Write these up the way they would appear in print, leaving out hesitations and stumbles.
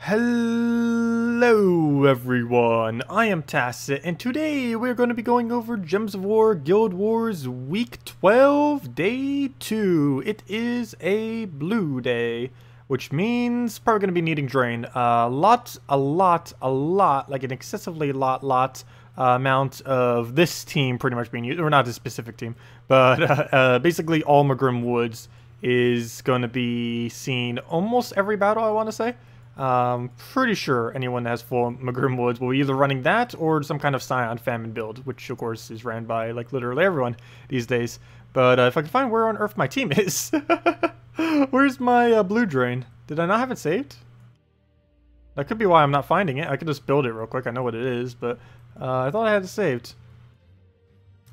Hello everyone, I am Tacet, and today we're going to be going over Gems of War Guild Wars Week 12, Day 2. It is a blue day, which means probably going to be needing drain. A lot, like an excessively lot amount of this team pretty much being used, or not this specific team, but basically all Maugrim Woods is going to be seen almost every battle, I want to say. Pretty sure anyone that has full Maugrim Woods will be either running that or some kind of Scion Famine build, which of course is ran by like literally everyone these days. But if I can find where on earth my team is. Where's my blue drain? Did I not have it saved? That could be why I'm not finding it. I could just build it real quick. I know what it is, but I thought I had it saved.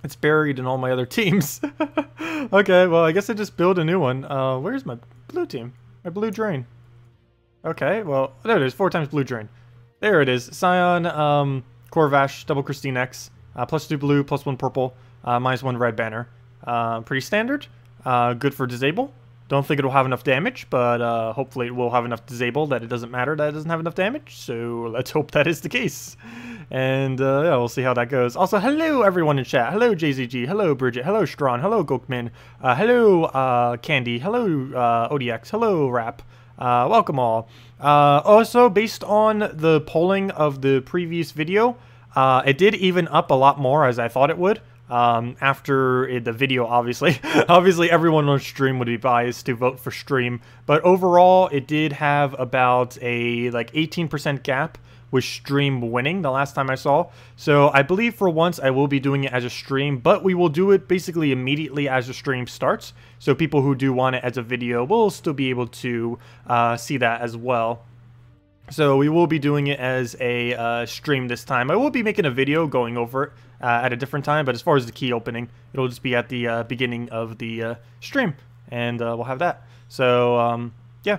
It's buried in all my other teams. Okay, well I guess I just build a new one. Where's my blue team? My blue drain. Okay, well, there it is, 4 times blue drain. There it is, Scion, Corvash, double KrissTigger, +2 blue, +1 purple, -1 red banner. Pretty standard, good for disable. Don't think it'll have enough damage, but hopefully it will have enough disable that it doesn't matter that it doesn't have enough damage, so let's hope that is the case. And yeah, we'll see how that goes. Also, hello everyone in chat. Hello JZG, hello Bridget, hello Strawn, hello Gokmin, hello Candy, hello ODX, hello Rap. Welcome all. Also, based on the polling of the previous video, it did even up a lot more as I thought it would. After the video, obviously. Obviously, everyone on stream would be biased to vote for stream. But overall, it did have about a like 18% gap with stream winning the last time I saw. So I believe for once I will be doing it as a stream, but we will do it basically immediately as the stream starts. So people who do want it as a video will still be able to see that as well. So we will be doing it as a stream this time. I will be making a video going over it at a different time, but as far as the key opening, it'll just be at the beginning of the stream, and we'll have that. So yeah.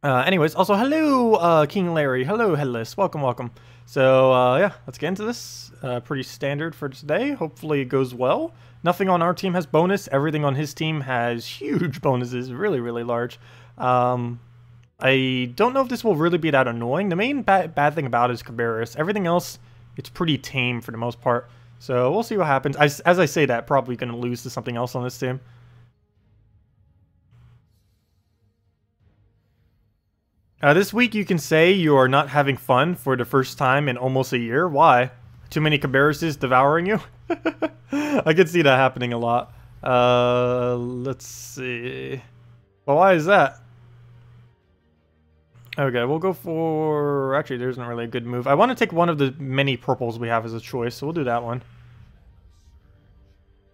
Anyways, also hello King Larry, hello Headless, welcome. So yeah, let's get into this. Pretty standard for today. Hopefully it goes well. Nothing on our team has bonus. Everything on his team has huge bonuses, really large. I don't know if this will really be that annoying. The main bad thing about it is Cabarrus. Everything else, it's pretty tame for the most part. So we'll see what happens. As I say that, probably going to lose to something else on this team. This week you can say you are not having fun for the first time in almost a year. Why? Too many Cabarruses devouring you? I could see that happening a lot. Let's see. Well, why is that? Okay, we'll go for... Actually, there isn't really a good move. I want to take one of the many purples we have as a choice, so we'll do that one.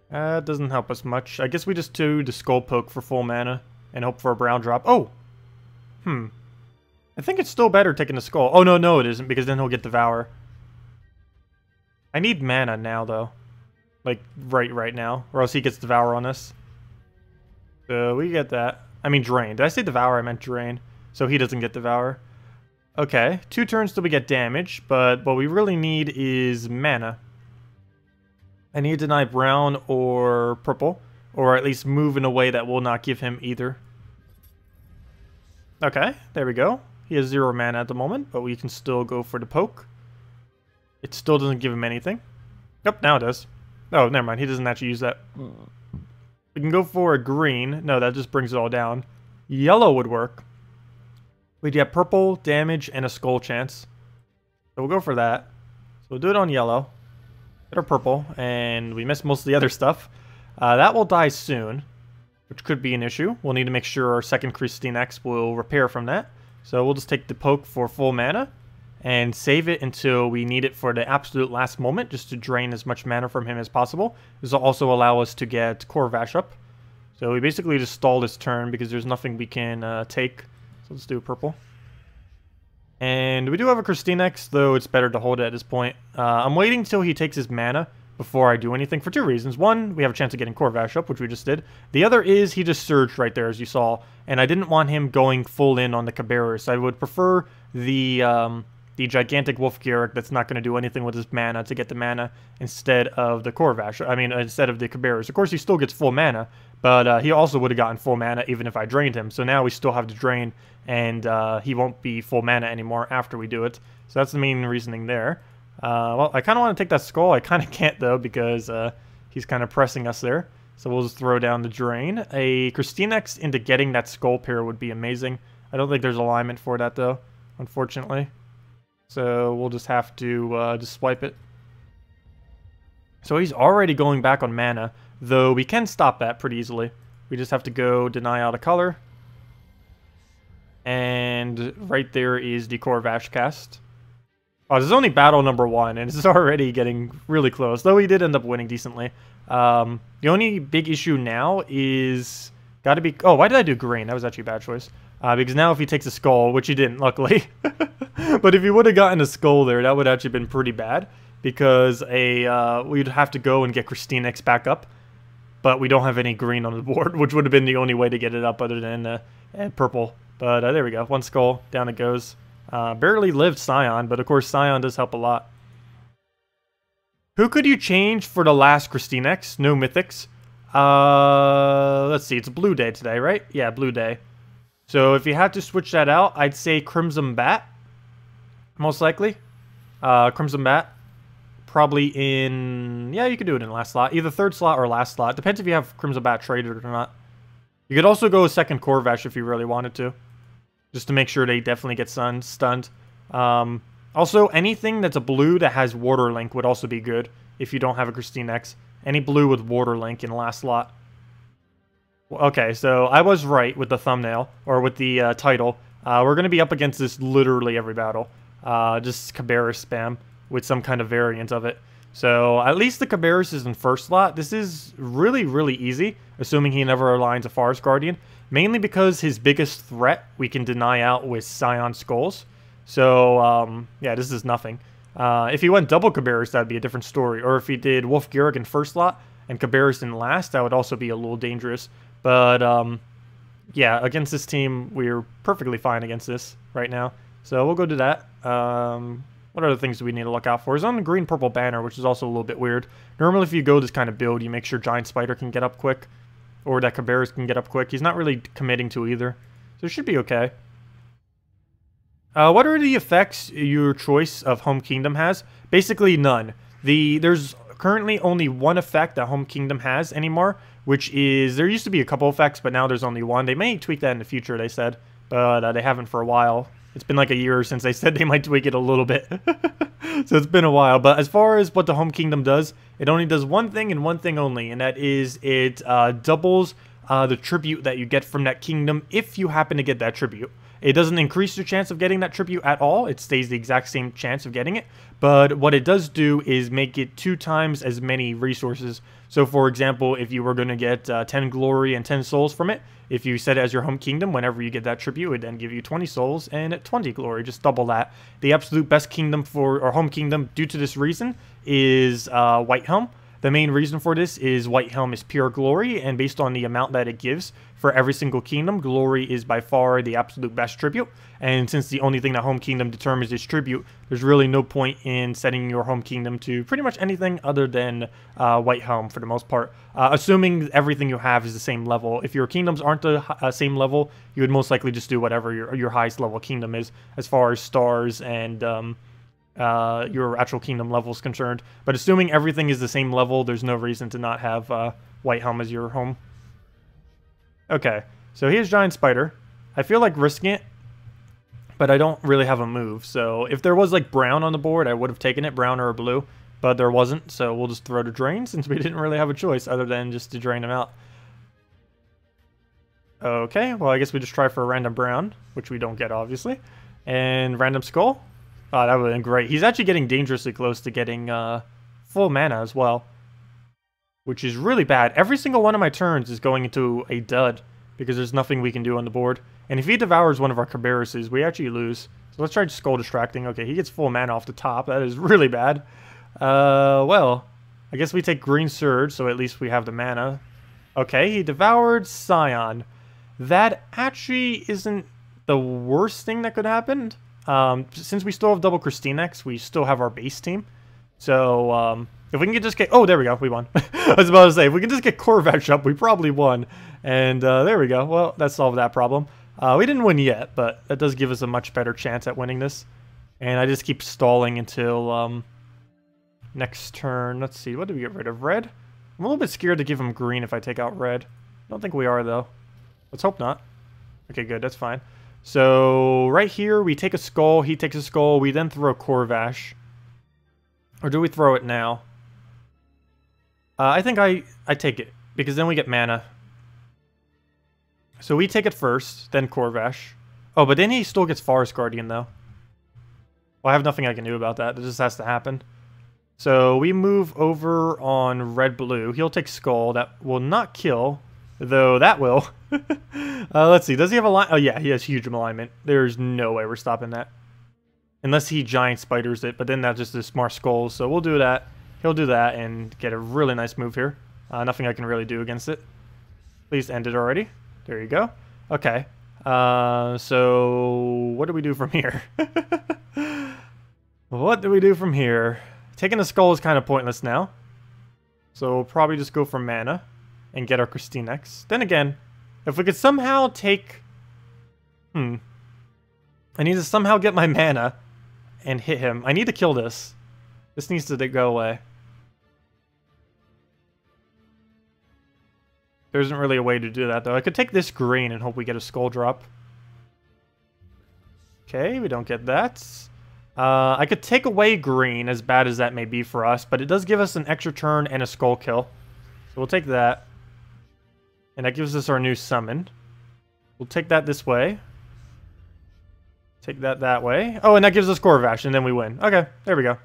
That doesn't help us much. I guess we just do the Skull Poke for full mana and hope for a brown drop. Oh! I think it's still better taking the Skull. Oh, no, it isn't, because then he'll get Devour. I need mana now, though. Like, right now. Or else he gets Devour on us. So, we get that. I mean, Drain. Did I say Devour? I meant Drain. So he doesn't get Devour. Okay, 2 turns till we get damage, but what we really need is mana. I need to deny brown or purple, or at least move in a way that will not give him either. Okay, there we go. He has 0 mana at the moment, but we can still go for the poke. It still doesn't give him anything. Yep, now it does. Oh, never mind, he doesn't actually use that. We can go for a green. No, that just brings it all down. Yellow would work. We'd get purple, damage, and a skull chance. So we'll go for that. So we'll do it on yellow. Get our purple, and we missed most of the other stuff. That will die soon, which could be an issue. We'll need to make sure our second KrissTigger will repair from that. So we'll just take the poke for full mana, and save it until we need it for the absolute last moment, just to drain as much mana from him as possible. This will also allow us to get Corvash up. So we basically just stall this turn, because there's nothing we can take. So let's do a purple. And we do have a KrissTigger, though it's better to hold it at this point. I'm waiting till he takes his mana before I do anything for 2 reasons. One, we have a chance of getting Corvash up, which we just did. The other is he just surged right there, as you saw. And I didn't want him going full in on the Cabarrus. I would prefer the gigantic Wolf Garrick that's not going to do anything with his mana to get the mana instead of the Corvash. I mean, instead of the Cabarrus. Of course, he still gets full mana, But he also would have gotten full mana even if I drained him. So now we still have to drain, and he won't be full mana anymore after we do it. So that's the main reasoning there. Well, I kind of want to take that skull. I kind of can't, though, because he's kind of pressing us there. So we'll just throw down the drain. A KrissTigger into getting that skull pair would be amazing. I don't think there's alignment for that, though, unfortunately. So we'll just have to just swipe it. So he's already going back on mana, though we can stop that pretty easily. We just have to go deny out a color. And right there is the Corvash cast. Oh, this is only battle number 1, and it's already getting really close, though we did end up winning decently. The only big issue now is got to be... Oh, why did I do green? That was actually a bad choice. Because now if he takes a skull, which he didn't, luckily. But if he would have gotten a skull there, that would have actually been pretty bad. Because we'd have to go and get KrissTigger back up. But we don't have any green on the board, which would have been the only way to get it up other than purple. But there we go. 1 skull. Down it goes. Barely lived Scion, but of course Scion does help a lot. Who could you change for the last KrissTigger? No mythics. Let's see. It's a blue day today, right? Yeah, blue day. So if you had to switch that out, I'd say Crimson Bat. Most likely. Crimson Bat. Probably in... Yeah, you could do it in the last slot. Either 3rd slot or last slot. Depends if you have Crimson Bat traded or not. You could also go 2nd Corvash if you really wanted to. Just to make sure they definitely get stunned. Also, anything that's a blue that has Water Link would also be good if you don't have a KrissTigger. Any blue with Water Link in the last slot. Okay, so I was right with the thumbnail, or with the title. We're going to be up against this literally every battle. Just Cabarrus spam with some kind of variant of it. So at least the Cabarrus is in 1st slot. This is really, really easy, assuming he never aligns a Forest Guardian. Mainly because his biggest threat we can deny out with Scion Skulls. So, yeah, this is nothing. If he went double Cabarrus, that'd be a different story. Or if he did Wolf Garrick in 1st slot and Cabarrus in last, that would also be a little dangerous. But, yeah, against this team, we're perfectly fine against this right now. So we'll go do that. What other things do we need to look out for? He's on the green-purple banner, which is also a little bit weird. Normally, if you go this kind of build, you make sure Giant Spider can get up quick. Or that Cabarrus can get up quick. He's not really committing to either. So it should be okay. What are the effects your choice of Home Kingdom has? Basically none. There's currently only 1 effect that Home Kingdom has anymore, which is... There used to be a couple effects, but now there's only 1. They may tweak that in the future, they said. But they haven't for a while. It's been like a year since they said they might tweak it a little bit. So it's been a while. But as far as what the Home Kingdom does, it only does one thing and one thing only. And that is it doubles the tribute that you get from that kingdom if you happen to get that tribute. It doesn't increase your chance of getting that tribute at all. It stays the exact same chance of getting it. But what it does do is make it 2 times as many resources. So for example, if you were going to get 10 glory and 10 souls from it, if you set it as your home kingdom, whenever you get that tribute, it would then give you 20 souls and 20 glory. Just double that. The absolute best kingdom for, or home kingdom, due to this reason, is White Helm. The main reason for this is White Helm is pure glory, and based on the amount that it gives for every single kingdom, glory is by far the absolute best tribute. And since the only thing that home kingdom determines is tribute, there's really no point in setting your home kingdom to pretty much anything other than White Helm for the most part. Assuming everything you have is the same level. If your kingdoms aren't the same level, you would most likely just do whatever your highest level kingdom is as far as stars and your actual kingdom level is concerned. But assuming everything is the same level, there's no reason to not have White Helm as your home. Okay, so here's Giant Spider. I feel like risking it, but I don't really have a move. So if there was like brown on the board, I would have taken it, brown or blue, but there wasn't. So we'll just throw to drain since we didn't really have a choice other than just to drain them out. Okay, well I guess we just try for a random brown, which we don't get obviously, and random skull. Oh, that would have been great. He's actually getting dangerously close to getting full mana as well, which is really bad. Every single one of my turns is going into a dud because there's nothing we can do on the board. And if he devours one of our Cabarruses, we actually lose. So let's try Skull Distracting. Okay, he gets full mana off the top. That is really bad. Well, I guess we take Green Surge, so at least we have the mana. Okay, he devoured Scion. That actually isn't the worst thing that could happen. Since we still have double KrissTigger, we still have our base team. So, If we can just get... Oh, there we go. We won. I was about to say, if we can just get Corvash up, we probably won. And there we go. Well, that solved that problem. We didn't win yet, but that does give us a much better chance at winning this. And I just keep stalling until next turn. Let's see. What do we get rid of? Red? I'm a little bit scared to give him green if I take out red. I don't think we are, though. Let's hope not. Okay, good. That's fine. So right here, we take a skull. He takes a skull. We then throw Corvash. Or do we throw it now? I think I take it, because then we get mana. So we take it first, then Corvash. Oh, but then he still gets Forest Guardian, though. Well, I have nothing I can do about that. It just has to happen. So we move over on red-blue. He'll take Skull. That will not kill, though that will. Let's see. Does he have a line? Oh, yeah, he has huge alignment. There's no way we're stopping that. Unless he giant spiders it, but then that just is more skulls. So we'll do that. He'll do that and get a really nice move here. Nothing I can really do against it. Please end it already. There you go. Okay. So what do we do from here? What do we do from here? Taking a skull is kind of pointless now. So we'll probably just go for mana and get our KrissTigger. Then again, if we could somehow take... I need to somehow get my mana and hit him. I need to kill this. This needs to go away. There isn't really a way to do that, though. I could take this green and hope we get a skull drop. Okay, we don't get that. I could take away green, as bad as that may be for us, but it does give us an extra turn and a skull kill. So we'll take that. And that gives us our new summon. We'll take that this way. Take that that way. Oh, and that gives us Corvash, and then we win. Okay, there we go.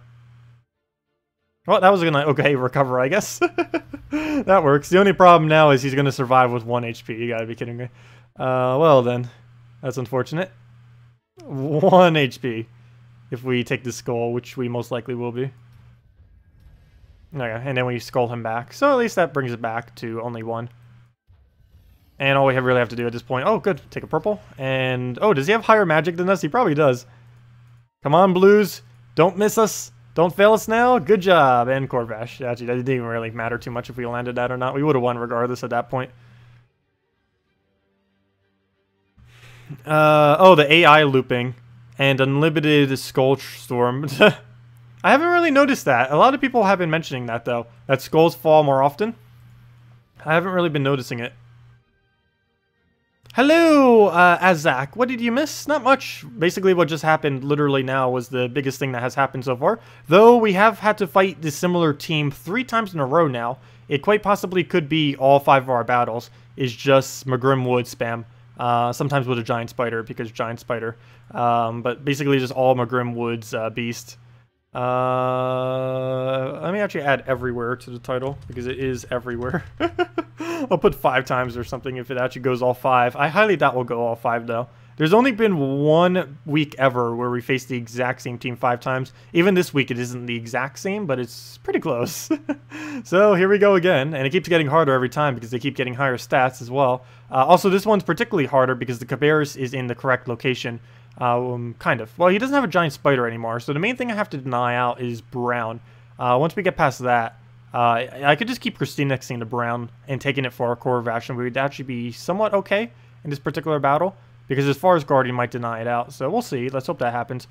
Well, that was gonna recover, I guess. That works. The only problem now is he's gonna survive with 1 HP. You gotta be kidding me. Well then, that's unfortunate. 1 HP if we take the skull, which we most likely will be. Okay, and then we skull him back. So at least that brings it back to only 1. And all we really have to do at this point... Oh, good. Take a purple. And... Oh, does he have higher magic than us? He probably does. Come on, Blues. Don't miss us. Don't fail us now. Good job. And Corvash. Actually, that didn't even really matter too much if we landed that or not. We would have won regardless at that point. Oh, the AI looping. And unlimited Skull Storm. I haven't really noticed that. A lot of people have been mentioning that, though. That skulls fall more often. I haven't really been noticing it. Hello, Azak. What did you miss? Not much. Basically, what just happened literally now was the biggest thing that has happened so far. Though we have had to fight this similar team 3 times in a row now. It quite possibly could be all 5 of our battles is just Maugrim wood spam. Sometimes with a giant spider because giant spider. But basically just all Maugrim woods beast. Let me actually add everywhere to the title because it is everywhere. I'll put 5 times or something if it actually goes all 5. I highly doubt we'll go all 5 though. There's only been 1 week ever where we faced the exact same team 5 times. Even this week it isn't the exact same, but it's pretty close. So here we go again, and it keeps getting harder every time because they keep getting higher stats as well. Also, this one's particularly harder because the Cabarrus is in the correct location. Kind of. Well, he doesn't have a giant spider anymore, so the main thing I have to deny out is brown. Once we get past that, I could just keep KrissTigger to brown and taking it for our Corvash, and we would actually be somewhat okay in this particular battle. Because as far as Guardian might deny it out, so we'll see. Let's hope that happens.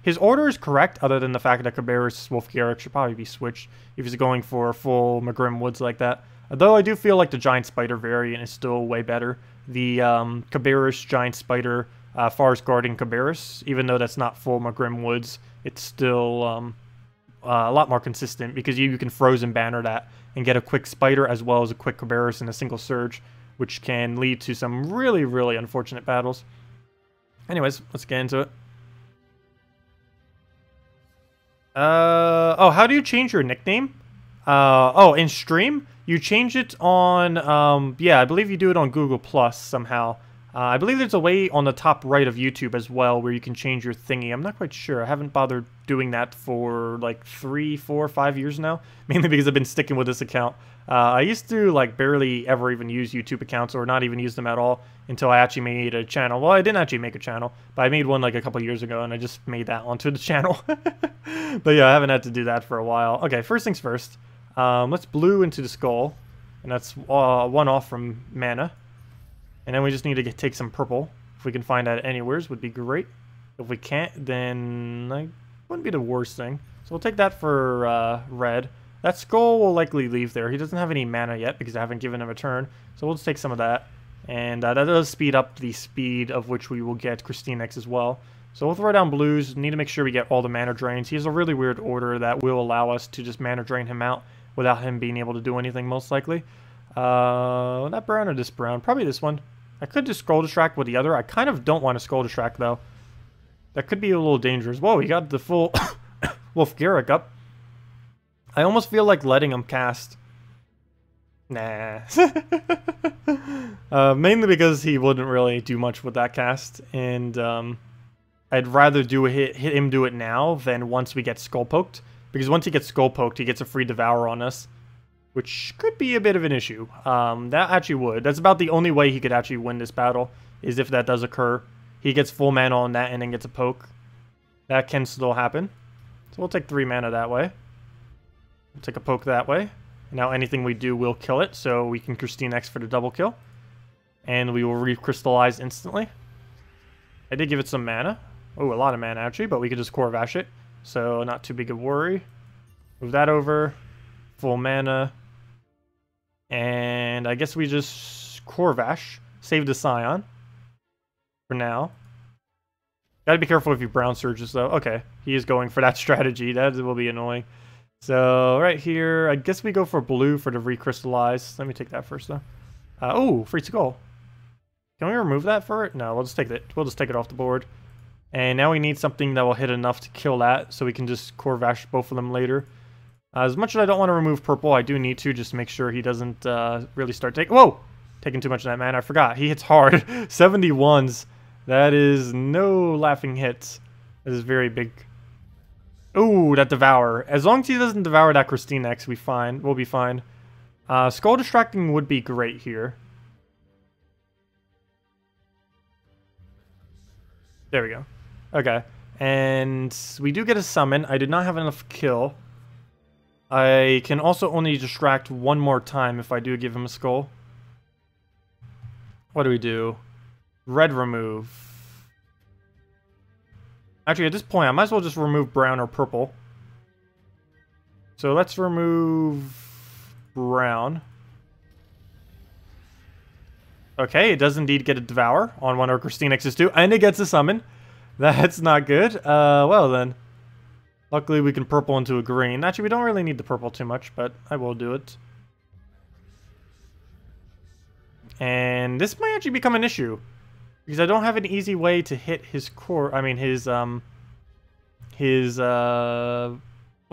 His order is correct, other than the fact that Cabarrus Wolf Garrick should probably be switched if he's going for full Maugrim woods like that. Though I do feel like the giant spider variant is still way better. The Cabarrus giant spider Forest Guardian Cabarrus, even though that's not full Maugrim woods, it's still a lot more consistent because you can frozen banner that and get a quick spider as well as a quick Cabarrus in a single surge, which can lead to some really, really unfortunate battles. Anyways, let's get into it. Oh, how do you change your nickname? Oh, in stream? You change it on, yeah, I believe you do it on Google Plus somehow. I believe there's a way on the top right of YouTube as well where you can change your thingy. I'm not quite sure. I haven't bothered doing that for like 3, 4, 5 years now. Mainly because I've been sticking with this account. I used to like barely ever even use YouTube accounts or not even use them at all until I actually made a channel. Well, I didn't actually make a channel, but I made one like a couple years ago and I just made that onto the channel. But yeah, I haven't had to do that for a while. Okay, first things first. Let's blue into the skull. And that's 1 off from mana. And then we just need to take some purple. If we can find that anywheres, would be great. If we can't, then like, wouldn't be the worst thing. So we'll take that for red. That skull will likely leave there. He doesn't have any mana yet because I haven't given him a turn. So we'll just take some of that. And that does speed up the speed of which we will get KrissTigger as well. So we'll throw down blues. Need to make sure we get all the mana drains. He has a really weird order that will allow us to just mana drain him out without him being able to do anything most likely. That brown or this brown? Probably this one. I could just scroll distract with the other. I kind of don't want to scroll distract though. That could be a little dangerous. Whoa, he got the full Wolf Garrick up. I almost feel like letting him cast. Nah. Mainly because he wouldn't really do much with that cast. And I'd rather hit him do it now than once we get skull poked. Because once he gets skull poked, he gets a free devour on us. Which could be a bit of an issue. That actually would. That's about the only way he could actually win this battle, is if that does occur. He gets full mana on that and then gets a poke. That can still happen. So we'll take 3 mana that way. We'll take a poke that way. Now anything we do will kill it, so we can KrissTigger for the double kill. And we will recrystallize instantly. I did give it some mana. Oh, a lot of mana actually, but we could just Corvash it. So not too big a worry. Move that over. Full mana. And I guess we just Corvash. Save the Scion. For now. Gotta be careful if you brown surges though. Okay, he is going for that strategy. That will be annoying. So right here, I guess we go for blue for the recrystallize. Let me take that first though. Oh, free skull. Can we remove that for it? No, we'll just take it. We'll just take it off the board. And now we need something that will hit enough to kill that, so we can just Corvash both of them later. As much as I don't want to remove purple, I do need to just make sure he doesn't really start taking... Whoa! Taking too much of that mana. I forgot. He hits hard. 71s. That is no laughing hits. That is very big. Ooh, that Devour. As long as he doesn't devour that KrissTigger, we'll be fine. Skull Distracting would be great here. There we go. Okay. And we do get a summon. I did not have enough kill. I can also only distract 1 more time if I do give him a skull. What do we do? Red remove. Actually, at this point, I might as well just remove brown or purple. So let's remove brown. Okay, it does indeed get a Devour on one of our KrissTigger's too, and it gets a summon. That's not good. Well then. Luckily, we can purple into a green. Actually, we don't really need the purple too much, but I will do it. And this might actually become an issue. Because I don't have an easy way to hit his core... I mean, his what's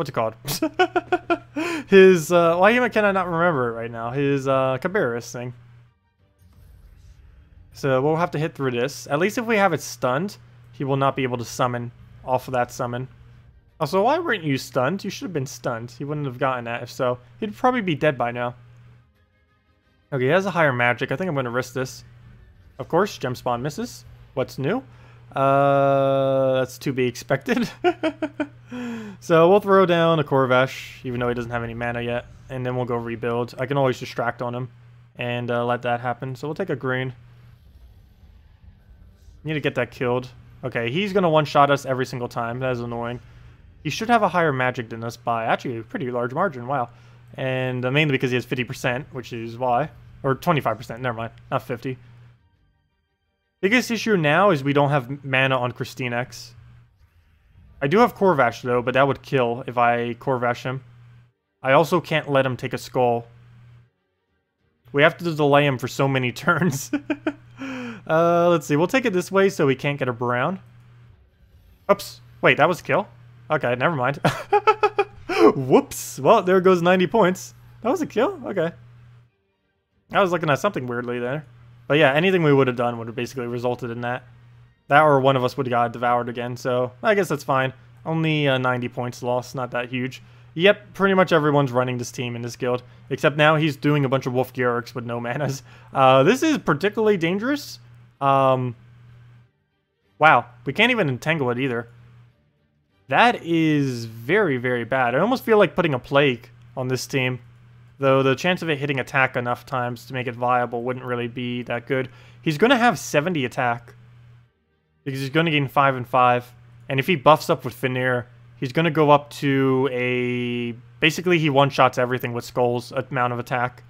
it called? Why can I not remember it right now? His, Cabarrus thing. So we'll have to hit through this. At least if we have it stunned, he will not be able to summon off of that summon. Also, why weren't you stunned? You should have been stunned. He wouldn't have gotten that. If so, he'd probably be dead by now. Okay, he has a higher magic. I think I'm going to risk this. Of course, gem spawn misses. What's new? That's to be expected. So we'll throw down a Corvash, even though he doesn't have any mana yet. And then we'll go rebuild. I can always distract on him and let that happen. So we'll take a green. Need to get that killed. Okay, he's going to one-shot us every single time. That is annoying. He should have a higher magic than us by actually a pretty large margin. Wow. And mainly because he has 50%, which is why. Or 25%, never mind. Not 50. Biggest issue now is we don't have mana on KrissTigger. I do have Corvash though, but that would kill if I Corvash him. I also can't let him take a skull. We have to delay him for so many turns. Let's see. We'll take it this way so we can't get a brown. Oops. Wait, that was a kill? Okay, never mind. Whoops. Well, there goes 90 points. That was a kill? Okay. I was looking at something weirdly there. But yeah, anything we would have done would have basically resulted in that. That or one of us would have got devoured again, so I guess that's fine. Only 90 points lost, not that huge. Yep, pretty much everyone's running this team in this guild. Except now he's doing a bunch of Wolf Garriks with no manas. This is particularly dangerous. Wow, we can't even entangle it either. That is very, very bad. I almost feel like putting a plague on this team. Though the chance of it hitting attack enough times to make it viable wouldn't really be that good. He's going to have 70 attack. Because he's going to gain 5 and 5. And if he buffs up with Veneer, he's going to go up to a... Basically, he one-shots everything with Skull's amount of attack.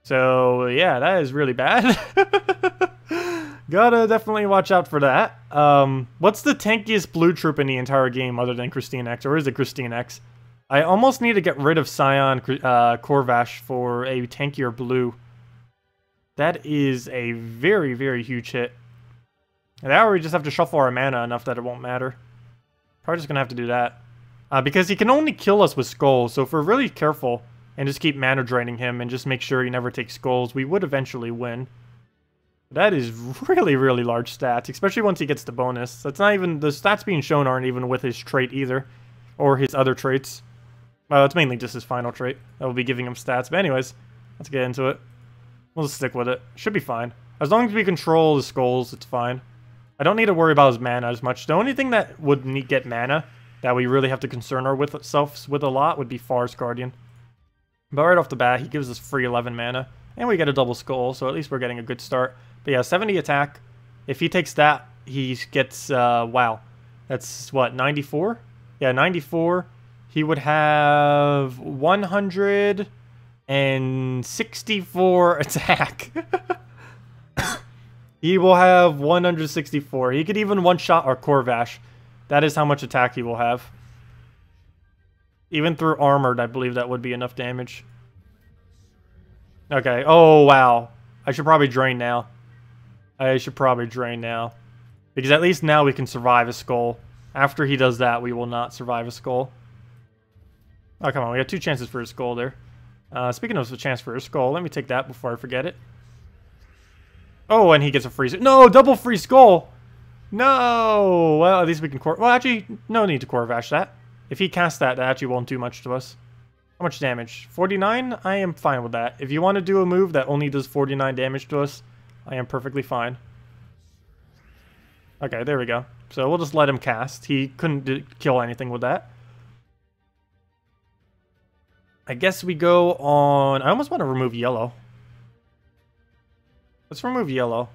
So, yeah, that is really bad. Gotta definitely watch out for that. What's the tankiest blue troop in the entire game other than KrissTigger? Or is it KrissTigger? I almost need to get rid of Scion Corvash for a tankier blue. That is a very, very huge hit. And now we just have to shuffle our mana enough that it won't matter. Probably just going to have to do that. Because he can only kill us with Skulls, so if we're really careful and just keep mana draining him and just make sure he never takes Skulls, we would eventually win. That is really, really large stats, especially once he gets the bonus. That's not even... The stats being shown aren't even with his trait either. Or his other traits. Well, it's mainly just his final trait that will be giving him stats. But anyways, let's get into it. We'll just stick with it. Should be fine. As long as we control the Skulls, it's fine. I don't need to worry about his mana as much. The only thing that would get mana that we really have to concern ourselves with a lot would be Forest Guardian. But right off the bat, he gives us free 11 mana. And we get a double Skull, so at least we're getting a good start. But yeah, 70 attack. If he takes that, he gets, wow. That's, what, 94? Yeah, 94. He would have 164 attack. He will have 164. He could even one-shot our Corvash. That is how much attack he will have. Even through armored, I believe that would be enough damage. Okay. Oh, wow. I should probably drain now. Because at least now we can survive a Skull. After he does that, we will not survive a Skull. Oh, come on. We got 2 chances for a Skull there. Speaking of a chance for a Skull, let me take that before I forget it. Oh, and he gets a free... No! Double free Skull! No! Well, at least we can... Well, actually, no need to Corvash that. If he casts that, that actually won't do much to us. How much damage? 49? I am fine with that. If you want to do a move that only does 49 damage to us, I am perfectly fine. Okay, there we go. So we'll just let him cast. He couldn't kill anything with that. I guess we go on... I almost want to remove yellow. Let's remove yellow.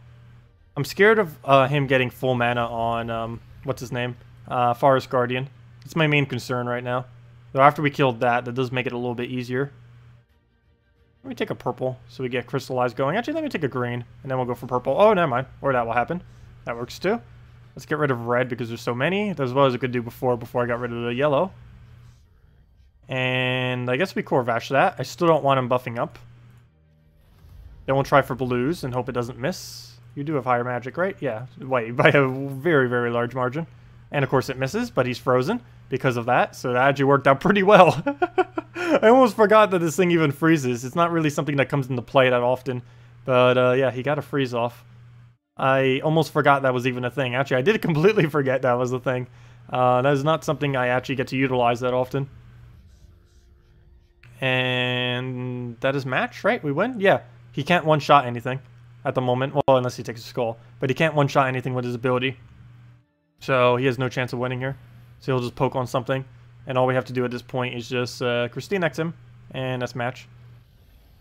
I'm scared of him getting full mana on, what's his name? Forest Guardian. It's my main concern right now. Though after we killed that, that does make it a little bit easier. Let me take a purple so we get crystallized going. Actually, let me take a green, and then we'll go for purple. Oh, never mind. Or that will happen. That works too. Let's get rid of red because there's so many. That's what I was going to do before I got rid of the yellow. And I guess we Corvash that. I still don't want him buffing up. Then we'll try for blues and hope it doesn't miss. You do have higher magic, right? Yeah, wait, by a very, very large margin. And of course it misses, but he's frozen because of that. So that actually worked out pretty well. I almost forgot that this thing even freezes. It's not really something that comes into play that often. But yeah, he got a freeze off. I almost forgot that was even a thing. Actually, I did completely forget that was a thing. That is not something I actually get to utilize that often. And that is match, right? We win? Yeah. He can't one-shot anything at the moment. Well, unless he takes a Skull. But he can't one-shot anything with his ability. So he has no chance of winning here. So he'll just poke on something. And all we have to do at this point is just KrissTigger him. And that's match.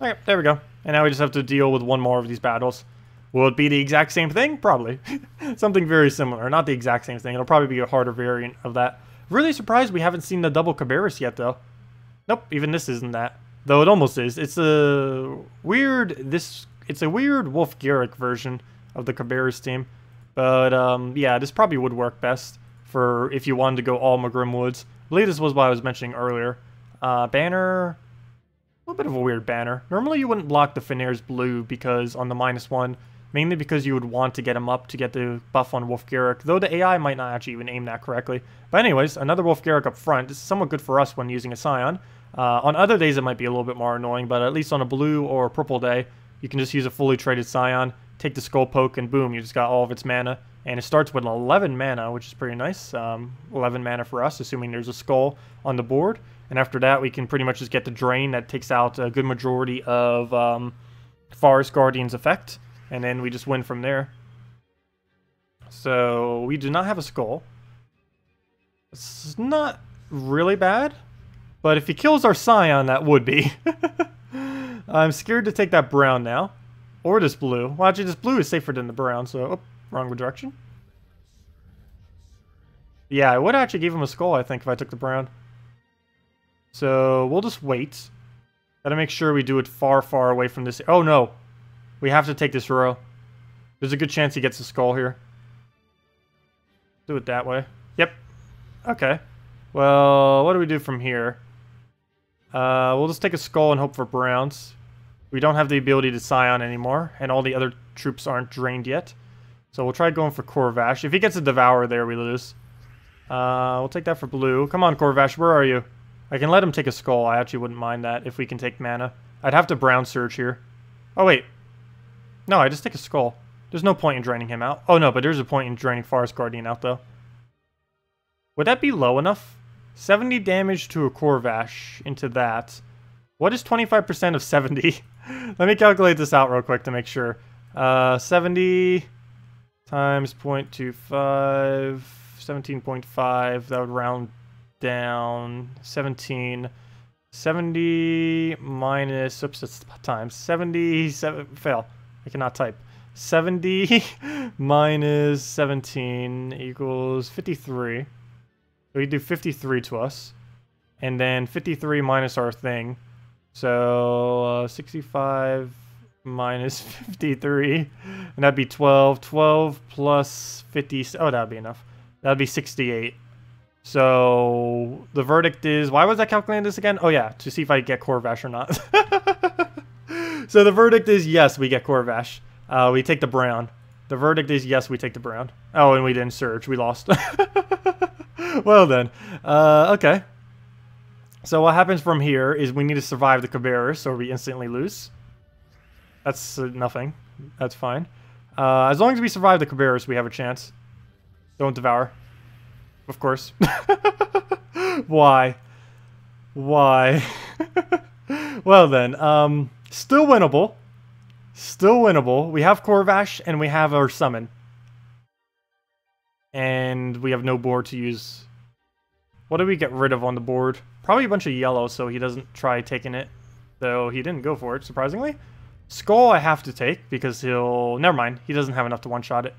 Okay, there we go. And now we just have to deal with one more of these battles. Will it be the exact same thing? Probably. Something very similar. Not the exact same thing. It'll probably be a harder variant of that. Really surprised we haven't seen the double Cabarrus yet, though. Nope, even this isn't that. Though it almost is. It's a weird Wolf Garrick version of the Cabarrus team. But yeah, this probably would work best for if you wanted to go all Maugrim Woods. I believe this was what I was mentioning earlier. Banner, a little bit of a weird banner. Normally you wouldn't block the Veneer's blue because on the -1, mainly because you would want to get him up to get the buff on Wolf Garrick, though the AI might not actually even aim that correctly. But anyways, another Wolf Garrick up front. This is somewhat good for us when using a Scion. On other days it might be a little bit more annoying, but at least on a blue or purple day, you can just use a fully traded Scion, take the Skull Poke, and boom, you just got all of its mana. And it starts with 11 mana, which is pretty nice. 11 mana for us, assuming there's a Skull on the board. And after that, we can pretty much just get the Drain that takes out a good majority of Forest Guardian's effect. And then we just win from there. So we do not have a Skull. It's not really bad. But if he kills our Scion, that would be. I'm scared to take that brown now. Or this blue. Well, actually, this blue is safer than the brown, so... Oh, wrong direction. Yeah, I would actually give him a Skull, I think, if I took the brown. So, we'll just wait. Gotta make sure we do it far, far away from this... Oh, no. We have to take this row. There's a good chance he gets a Skull here. Do it that way. Yep. Okay. Well, what do we do from here? We'll just take a Skull and hope for browns. We don't have the ability to Scion anymore, and all the other troops aren't drained yet. So we'll try going for Corvash. If he gets a Devour there, we lose. We'll take that for blue. Come on, Corvash, where are you? I can let him take a Skull. I actually wouldn't mind that if we can take mana. I'd have to Brown Surge here. Oh, wait. No, I just take a Skull. There's no point in draining him out. Oh, no, but there's a point in draining Forest Guardian out, though. Would that be low enough? 70 damage to a Corvash into that. What is 25% of 70? Let me calculate this out real quick to make sure. 70 times 0.25, 17.5, that would round down. 17. 70 minus, oops, that's times. 77, fail. I cannot type. 70 minus 17 equals 53. So we do 53 to us. And then 53 minus our thing. So 65 minus 53. And that'd be 12. 12 plus 50. Oh, that'd be enough. That'd be 68. So the verdict is, why was I calculating this again? Oh yeah, to see if I get Corvash or not. So the verdict is yes, we get Corvash. We take the brown. The verdict is yes, we take the brown. Oh, and we didn't surge. We lost. Well then. Okay. So what happens from here is we need to survive the Cabarrus or we instantly lose. That's nothing. That's fine. As long as we survive the Cabarrus, we have a chance. Don't devour. Of course. Why? Why? Well then, still winnable. Still winnable. We have Corvash and we have our summon. And we have no board to use. What do we get rid of on the board? Probably a bunch of yellow so he doesn't try taking it. Though he didn't go for it, surprisingly. Skull I have to take because he'll... Never mind, he doesn't have enough to one-shot it.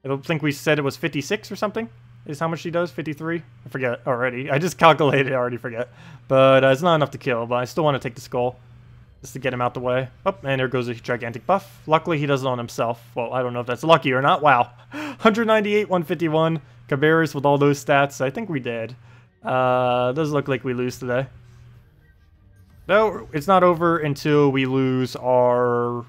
I don't think we said it was 56 or something. Is how much he does? 53? I forget already. I just calculated, I already forget. But it's not enough to kill, but I still want to take the Skull. Just to get him out the way. Oh, and there goes a gigantic buff. Luckily, he does it on himself. Well, I don't know if that's lucky or not. Wow. 198, 151. Cabarrus with all those stats. I think we did. Does look like we lose today. No, it's not over until we lose our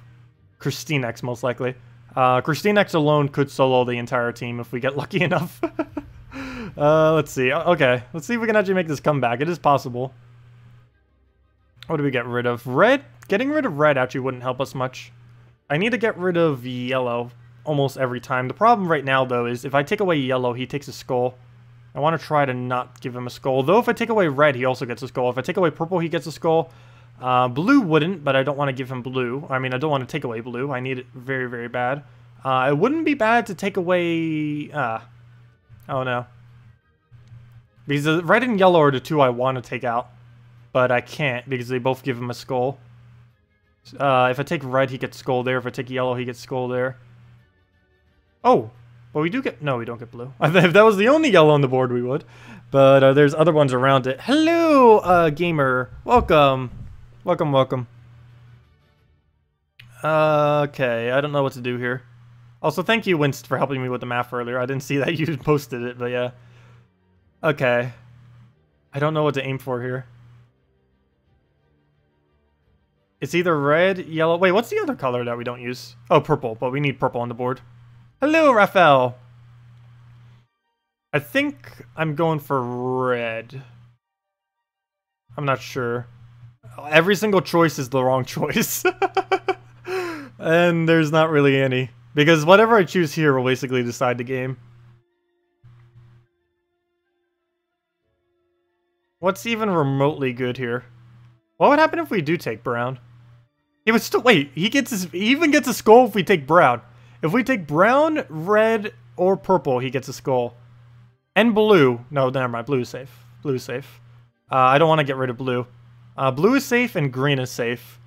KrissTigger, most likely. KrissTigger alone could solo the entire team if we get lucky enough. Let's see. Okay, let's see if we can actually make this comeback. It is possible. What do we get rid of? Red? Getting rid of red actually wouldn't help us much. I need to get rid of yellow almost every time. The problem right now, though, is if I take away yellow, he takes a Skull. I want to try to not give him a Skull. Though if I take away red, he also gets a Skull. If I take away purple, he gets a Skull. Blue wouldn't, but I don't want to give him blue. I mean, I don't want to take away blue. I need it very, very bad. It wouldn't be bad to take away... oh, no. Because the red and yellow are the two I want to take out. But I can't, because they both give him a Skull. If I take red, he gets Skull there. If I take yellow, he gets Skull there. Oh! But we do get... No, we don't get blue. If that was the only yellow on the board, we would. But there's other ones around it. Hello, gamer. Welcome. Welcome, welcome. Okay, I don't know what to do here. Also, thank you, Wynced, for helping me with the math earlier. I didn't see that you posted it, but yeah. Okay. I don't know what to aim for here. It's either red, yellow... Wait, what's the other color that we don't use? Oh, purple, but we need purple on the board. Hello, Raphael! I think I'm going for red. I'm not sure. Every single choice is the wrong choice. And there's not really any. Because whatever I choose here will basically decide the game. What's even remotely good here? What would happen if we do take brown? He would still wait. He even gets a skull if we take brown. If we take brown, red, or purple, he gets a skull. And blue. No, never mind. Blue is safe. Blue is safe. I don't want to get rid of blue. Blue is safe and green is safe.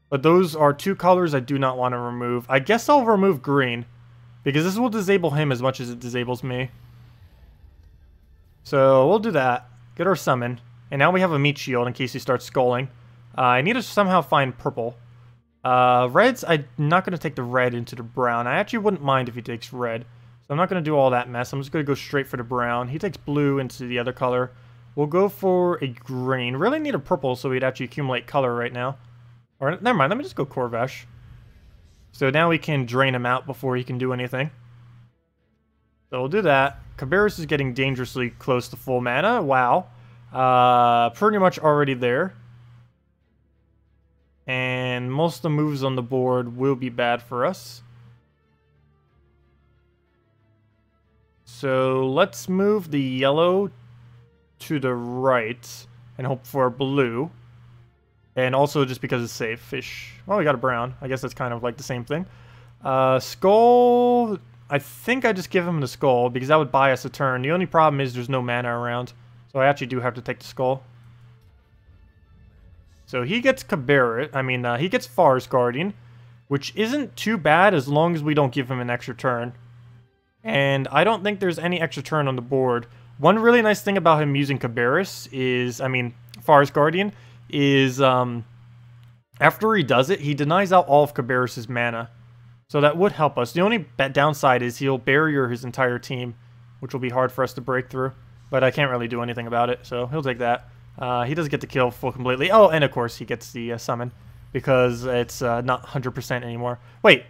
But those are two colors I do not want to remove. I guess I'll remove green. Because this will disable him as much as it disables me. So we'll do that. Get our summon. And now we have a meat shield in case he starts skulling. I need to somehow find purple. Reds, I'm not going to take the red into the brown. I actually wouldn't mind if he takes red. So I'm not going to do all that mess. I'm just going to go straight for the brown. He takes blue into the other color. We'll go for a green. Really need a purple so we'd actually accumulate color right now. Or, never mind, let me just go Corvash. So now we can drain him out before he can do anything. So we'll do that. Cabarrus is getting dangerously close to full mana. Wow. Pretty much already there. And most of the moves on the board will be bad for us. So let's move the yellow to the right and hope for blue. And also just because it's safe. Fish. Well, we got a brown. I guess that's kind of like the same thing. Skull. I think I just give him the skull because that would buy us a turn. The only problem is there's no mana around. So I actually do have to take the skull. So he gets Cabarrus. I mean, he gets Forest Guardian, which isn't too bad as long as we don't give him an extra turn. And I don't think there's any extra turn on the board. One really nice thing about him using Cabarrus is, I mean, Forest Guardian, is after he does it, he denies out all of Cabarrus's mana. So that would help us. The only downside is he'll barrier his entire team, which will be hard for us to break through. But I can't really do anything about it, so he'll take that. He doesn't get the kill full completely. Oh, and of course he gets the summon, because it's not 100% anymore. Wait,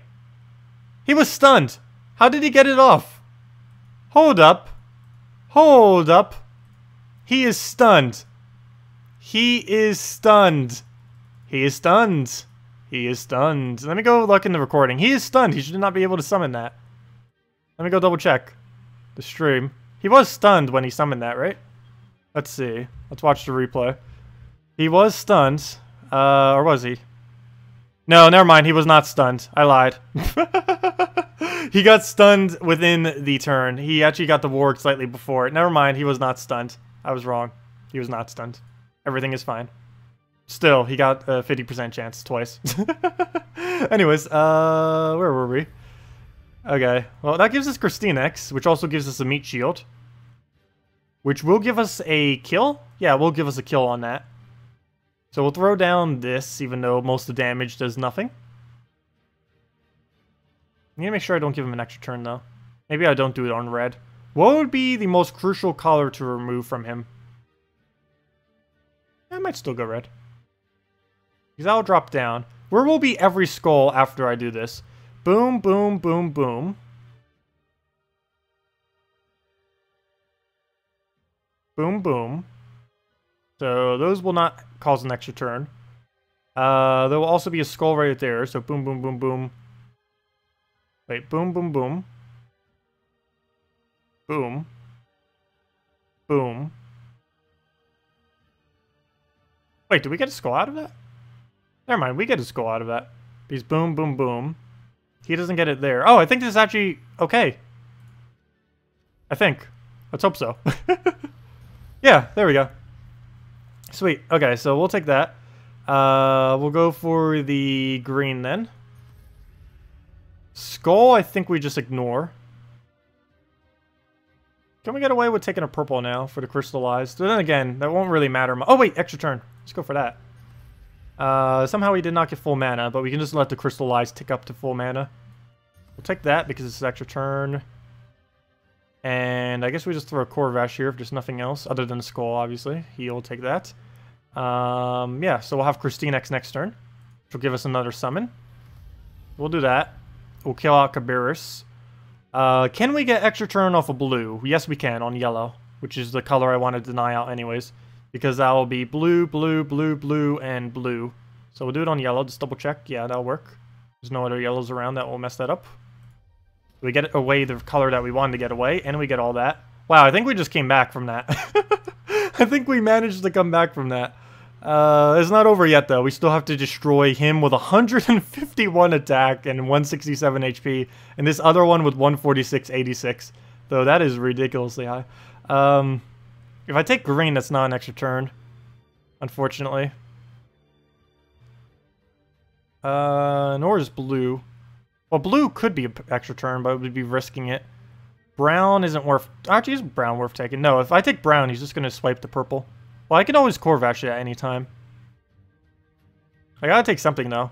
he was stunned. How did he get it off? Hold up. Hold up. He is stunned. He is stunned. He is stunned. He is stunned. Let me go look in the recording. He is stunned. He should not be able to summon that. Let me go double check the stream. He was stunned when he summoned that, right? Let's see. Let's watch the replay. He was stunned. Or was he? No, never mind. He was not stunned. I lied. He got stunned within the turn. He actually got the warg slightly before it. Never mind. He was not stunned. I was wrong. He was not stunned. Everything is fine. Still, he got a 50% chance twice. Anyways, where were we? Okay. Well, that gives us KrissTigger, which also gives us a meat shield. Which will give us a kill? Yeah, will give us a kill on that. So we'll throw down this, even though most of the damage does nothing. I need to make sure I don't give him an extra turn, though. Maybe I don't do it on red. What would be the most crucial color to remove from him? I might still go red. Because that'll drop down. Where will be every skull after I do this? Boom, boom, boom, boom. Boom, boom. So those will not cause an extra turn. There will also be a skull right there. So boom, boom, boom, boom. Wait, boom, boom, boom. Boom. Boom. Wait, did we get a skull out of that? Never mind, we get a skull out of that. Because boom, boom, boom. He doesn't get it there. Oh, I think this is actually okay. I think. Let's hope so. Yeah, there we go. Sweet. Okay, so we'll take that. We'll go for the green then. Skull, I think we just ignore. Can we get away with taking a purple now for the crystallized? But then again, that won't really matter. Oh wait, extra turn. Let's go for that. Somehow we did not get full mana, but we can just let the crystallized tick up to full mana. We'll take that because it's an extra turn. And I guess we just throw a Corvash here if there's nothing else other than the skull, obviously. He'll take that. Yeah, so we'll have KrissTigger next turn, which will give us another summon. We'll do that. We'll kill out Cabarrus. Can we get extra turn off of blue? Yes, we can on yellow, which is the color I want to deny out anyways. Because that will be blue, blue, blue, blue, and blue. So we'll do it on yellow. Just double check. Yeah, that'll work. There's no other yellows around that will mess that up. We get away the color that we wanted to get away, and we get all that. Wow, I think we just came back from that. I think we managed to come back from that. It's not over yet, though. We still have to destroy him with 151 attack and 167 HP, and this other one with 146.86. Though that is ridiculously high. If I take green, that's not an extra turn, unfortunately. Nor is blue. Well, blue could be an extra turn, but it would be risking it. Brown isn't worth... Actually, is brown worth taking? No, if I take brown, he's just going to swipe the purple. Well, I can always Corvash it at any time. I gotta take something, though.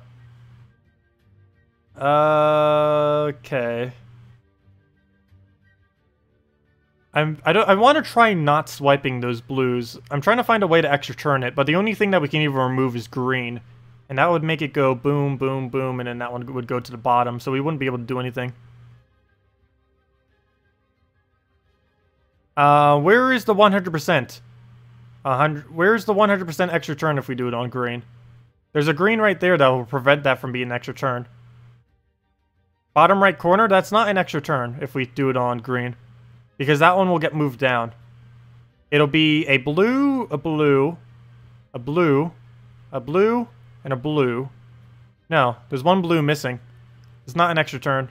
Okay. I want to try not swiping those blues. I'm trying to find a way to extra turn it, but the only thing that we can even remove is green. And that would make it go boom, boom, boom, and then that one would go to the bottom, so we wouldn't be able to do anything. Where is the 100%? Where's the 100% extra turn if we do it on green? There's a green right there that will prevent that from being an extra turn. Bottom right corner, that's not an extra turn if we do it on green. Because that one will get moved down. It'll be a blue, a blue, a blue, a blue, and a blue. No, there's one blue missing. It's not an extra turn.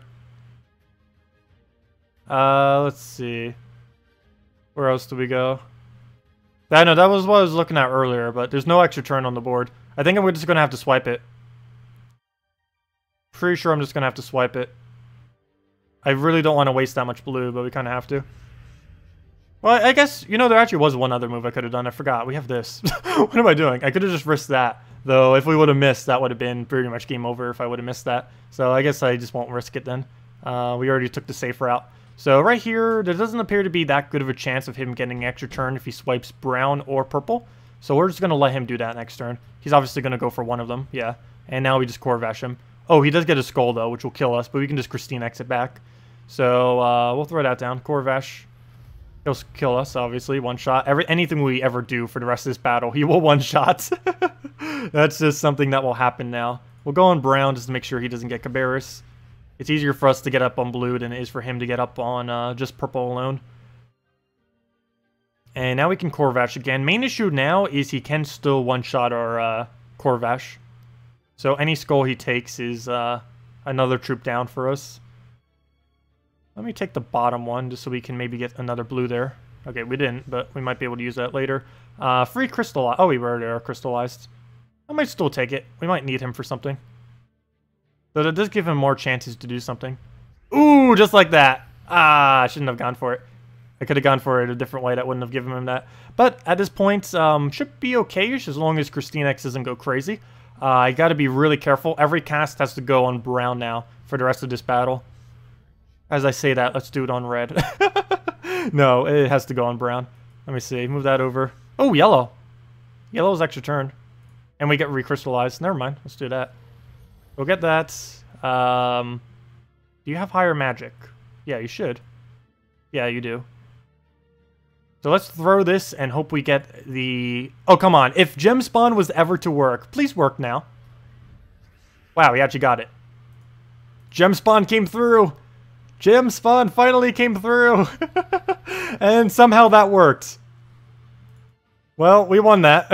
Let's see. Where else do we go? I know, that was what I was looking at earlier, but there's no extra turn on the board. I think I'm just going to have to swipe it. Pretty sure I'm just going to have to swipe it. I really don't want to waste that much blue, but we kind of have to. Well, I guess, you know, there actually was one other move I could have done. I forgot. We have this. What am I doing? I could have just risked that. Though, if we would have missed, that would have been pretty much game over if I would have missed that. So I guess I just won't risk it then. We already took the safe route. So right here, there doesn't appear to be that good of a chance of him getting an extra turn if he swipes brown or purple. So we're just going to let him do that next turn. He's obviously going to go for one of them, yeah. And now we just Corvash him. Oh, he does get a skull, though, which will kill us, but we can just KrissTigger it back. So we'll throw that down. Corvash. He'll kill us, obviously, one shot. Anything we ever do for the rest of this battle, he will one-shot. That's just something that will happen now. We'll go on brown just to make sure he doesn't get Cabarrus. It's easier for us to get up on blue than it is for him to get up on just purple alone. And now we can Corvash again. Main issue now is he can still one-shot our Corvash. So any skull he takes is another troop down for us. Let me take the bottom one just so we can maybe get another blue there. Okay, we didn't, but we might be able to use that later. Free crystal. Oh, we already are crystallized. I might still take it. We might need him for something. So that does give him more chances to do something. Ooh, just like that. Ah, I shouldn't have gone for it. I could have gone for it a different way. That wouldn't have given him that. But at this point, should be okay-ish as long as KrissTigger doesn't go crazy. I got to be really careful. Every cast has to go on brown now for the rest of this battle. As I say that, let's do it on red. No, it has to go on brown. Let me see. Move that over. Oh, yellow. Yellow's extra turn. And we get recrystallized. Never mind. Let's do that. We'll get that. Do you have higher magic? Yeah, you should. Yeah, you do. So let's throw this and hope we get the... Oh, come on. If gem spawn was ever to work, please work now. Wow, we actually got it. Gem spawn came through. Gem spawn finally came through. And somehow that worked. Well, we won that.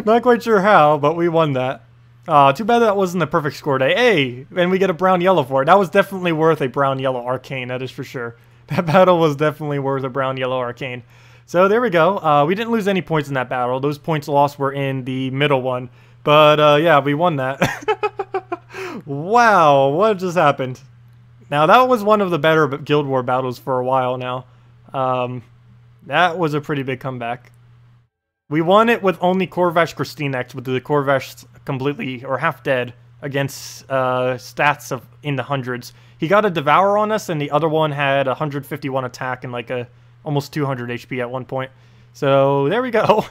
Not quite sure how, but we won that. Too bad that wasn't a perfect score day. Hey, and we get a brown-yellow for it. That was definitely worth a brown-yellow arcane, that is for sure. That battle was definitely worth a brown-yellow arcane. So there we go. We didn't lose any points in that battle. Those points lost were in the middle one. But yeah, we won that. Wow, what just happened? Now, that was one of the better Guild War battles for a while now. That was a pretty big comeback. We won it with only Corvash KrissTigger, with the Corvash completely, or half dead, against stats of in the hundreds. He got a Devour on us, and the other one had 151 attack and like almost 200 HP at one point. So, there we go.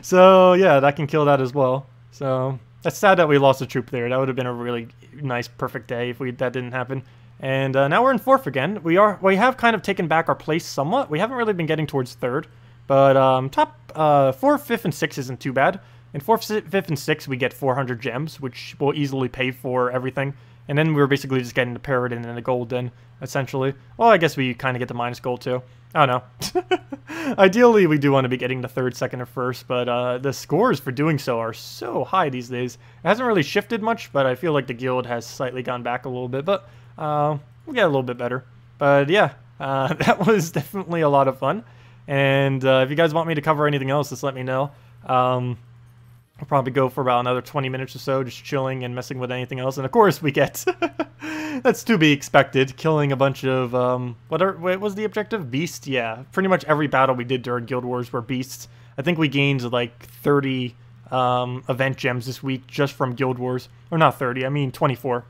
So, yeah, that can kill that as well. So, that's sad that we lost a troop there. That would have been a really nice, perfect day if that didn't happen. And now we're in 4th again. We have kind of taken back our place somewhat. We haven't really been getting towards 3rd. But top 4th, 5th, and 6th isn't too bad. In 4th, 5th, and 6th, we get 400 gems, which will easily pay for everything. And then we're basically just getting the Paragon and the Golden, essentially. Well, I guess we kind of get the minus gold, too. I don't know. Ideally, we do want to be getting the 3rd, 2nd, or 1st, but the scores for doing so are so high these days. It hasn't really shifted much, but I feel like the guild has slightly gone back a little bit, but we get a little bit better. But yeah, that was definitely a lot of fun. And if you guys want me to cover anything else, just let me know. I'll probably go for about another 20 minutes or so, just chilling and messing with anything else. And of course, we get, that's to be expected, killing a bunch of, what was the objective? Beast? Yeah, pretty much every battle we did during Guild Wars were beasts. I think we gained like 30 event gems this week just from Guild Wars. Or not 30, I mean 24.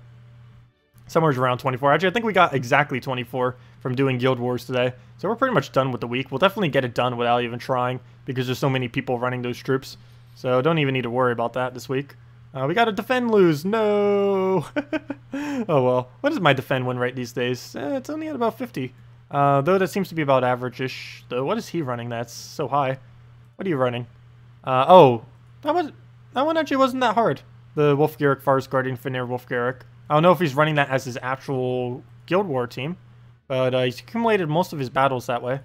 Somewhere around 24. Actually, I think we got exactly 24 from doing Guild Wars today. So we're pretty much done with the week. We'll definitely get it done without even trying, because there's so many people running those troops. So don't even need to worry about that this week. We got a defend lose. No! Oh well. What is my defend win rate these days? It's only at about 50. Though that seems to be about average-ish. Though, what is he running that's so high? What are you running? Oh. That one actually wasn't that hard. The Wolf-Garrick Forest Guardian Fenrir Wolf-Garrick. I don't know if he's running that as his actual Guild War team. But he's accumulated most of his battles that way.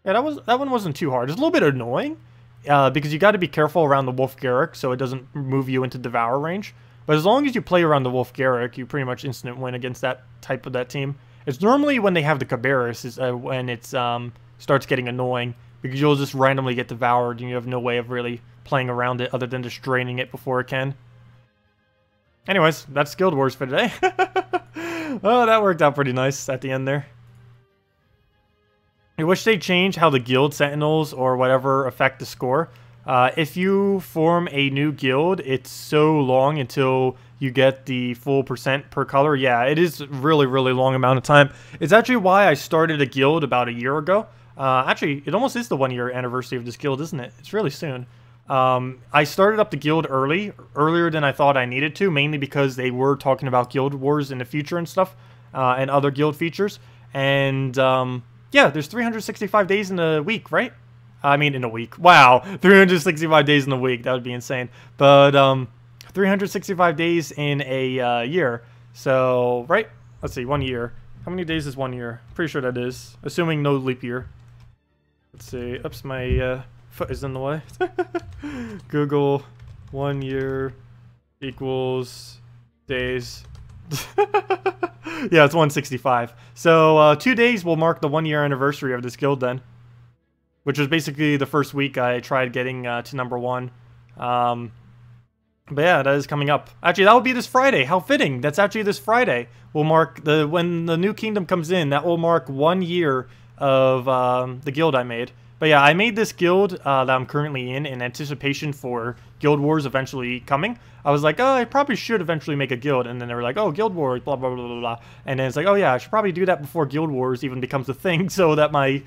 Yeah, that one wasn't too hard. It's a little bit annoying. Because you got to be careful around the Wolf-Garrick so it doesn't move you into Devour range. But as long as you play around the Wolf-Garrick, you pretty much instant win against that type of that team. It's normally when they have the Cabarrus is when it starts getting annoying, because you'll just randomly get devoured and you have no way of really playing around it other than just draining it before it can. Anyways, that's Guild Wars for today. Oh, that worked out pretty nice at the end there. I wish they'd change how the guild sentinels or whatever affect the score. If you form a new guild, it's so long until you get the full percent per color. Yeah, it is really, really long amount of time. It's actually why I started a guild about a year ago. Actually, it almost is the 1-year anniversary of this guild, isn't it? It's really soon. I started up the guild earlier than I thought I needed to, mainly because they were talking about Guild Wars in the future and stuff, and other guild features. And yeah, there's 365 days in a week, right? I mean, in a week. Wow, 365 days in a week. That would be insane. But 365 days in a year. So, right? Let's see, 1 year. How many days is 1 year? Pretty sure that is. Assuming no leap year. Let's see. Oops, my foot is in the way. Google 1 year equals days. Yeah, it's 165. So 2 days will mark the 1 year anniversary of this guild then. Which was basically the first week I tried getting to number 1. But yeah, that is coming up. Actually, that will be this Friday. How fitting. That's actually this Friday. Will mark when the new kingdom comes in, that will mark 1 year of the guild I made. But yeah, I made this guild that I'm currently in anticipation for Guild Wars eventually coming. I was like, oh, I probably should eventually make a guild. And then they were like, oh, Guild Wars, blah, blah, blah, blah, blah. And then it's like, oh yeah, I should probably do that before Guild Wars even becomes a thing so that my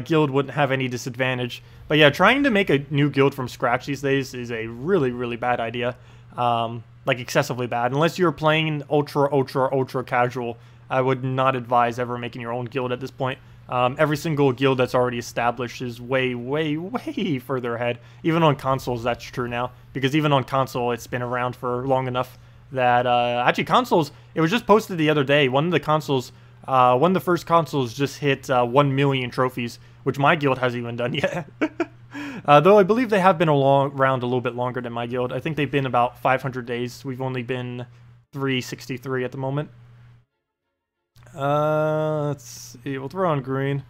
guild wouldn't have any disadvantage. But yeah, trying to make a new guild from scratch these days is a really, really bad idea. Like excessively bad. Unless you're playing ultra casual, I would not advise ever making your own guild at this point. Every single guild that's already established is way, way, way further ahead. Even on consoles, that's true now. Because even on console, it's been around for long enough that... actually, consoles, it was just posted the other day. One of the consoles, one of the first consoles just hit 1 million trophies, which my guild hasn't even done yet. Though I believe they have been around a little bit longer than my guild. I think they've been about 500 days. We've only been 363 at the moment. Let's see, we'll throw on green.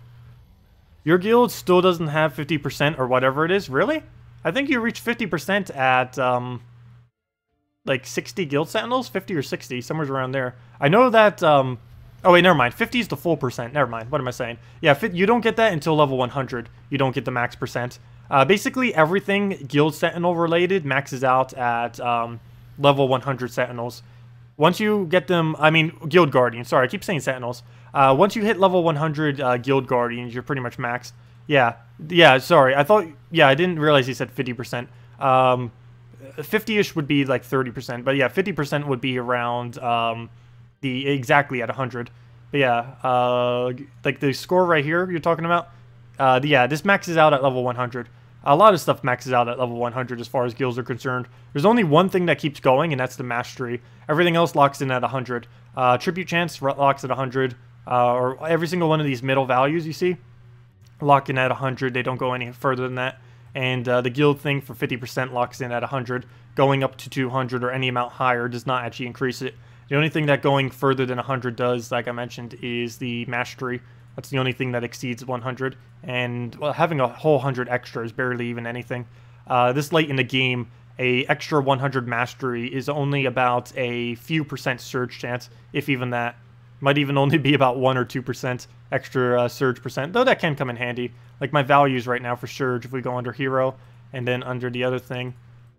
Your guild still doesn't have 50% or whatever it is, really? I think you reached 50% at, like 60 guild sentinels? 50 or 60, somewhere around there. I know that, oh wait, never mind, 50 is the full percent, never mind, what am I saying? Yeah, you don't get that until level 100, you don't get the max percent. Basically, everything guild sentinel related maxes out at, level 100 sentinels. Once you get them, I mean, Guild Guardians. Sorry, I keep saying Sentinels. Once you hit level 100 Guild Guardians, you're pretty much maxed. Yeah, sorry. I thought, yeah, I didn't realize he said 50%. 50-ish would be like 30%. But yeah, 50% would be around exactly at 100. But yeah, like the score right here you're talking about, yeah, this maxes out at level 100. A lot of stuff maxes out at level 100 as far as guilds are concerned. There's only one thing that keeps going, and that's the mastery. Everything else locks in at 100. Tribute chance locks at 100, or every single one of these middle values you see lock in at 100. They don't go any further than that. And the guild thing for 50% locks in at 100. Going up to 200 or any amount higher does not actually increase it. The only thing that going further than 100 does, like I mentioned, is the mastery. That's the only thing that exceeds 100. And well, having a whole 100 extra is barely even anything. This late in the game, a extra 100 mastery is only about a few percent surge chance, if even that. Might even only be about 1 or 2% extra surge percent, though that can come in handy. Like my values right now for surge, if we go under hero and then under the other thing,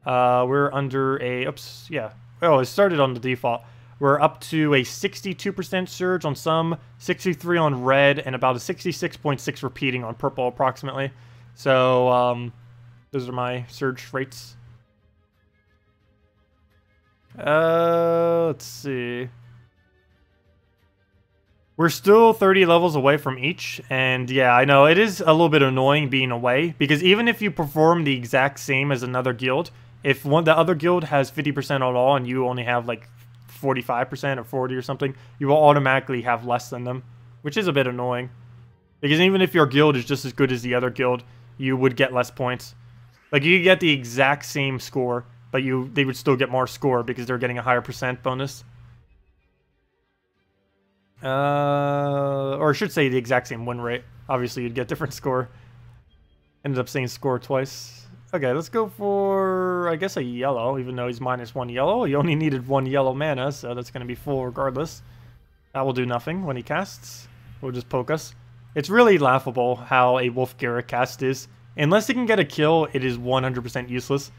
we're under a, oops, yeah. Oh, it started on the default. We're up to a 62% surge on some, 63 on red, and about a 66.6 repeating on purple approximately. So, those are my surge rates. Let's see. We're still 30 levels away from each, and yeah, I know, it is a little bit annoying being away, because even if you perform the exact same as another guild, if the other guild has 50% on all and you only have like 45% or 40 or something, you will automatically have less than them, which is a bit annoying. Because even if your guild is just as good as the other guild, you would get less points. Like, you get the exact same score, but they would still get more score because they're getting a higher percent bonus. Or I should say the exact same win rate. Obviously, you'd get different score. Ended up saying score twice. Okay, let's go for, I guess, a yellow, even though he's minus 1 yellow. He only needed 1 yellow mana, so that's going to be full regardless. That will do nothing when he casts. We'll just poke us. It's really laughable how a Wolf Garrett cast is. Unless he can get a kill, it is 100% useless.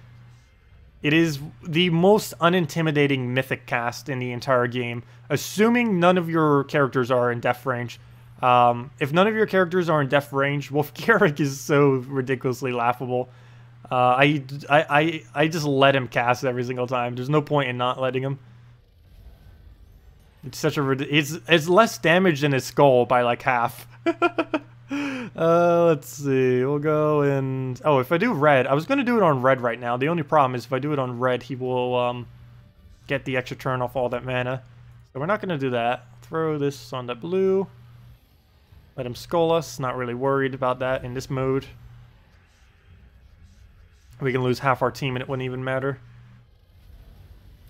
It is the most unintimidating mythic cast in the entire game, assuming none of your characters are in def range. If none of your characters are in def range, Wolf Garrett is so ridiculously laughable. I just let him cast every single time. There's no point in not letting him. It's such a it's less damage than his skull by like half. Let's see. We'll go and oh, if I do red, I was gonna do it on red right now. The only problem is if I do it on red, he will get the extra turn off all that mana. So we're not gonna do that. Throw this on the blue. Let him skull us. Not really worried about that in this mode. We can lose half our team and it wouldn't even matter.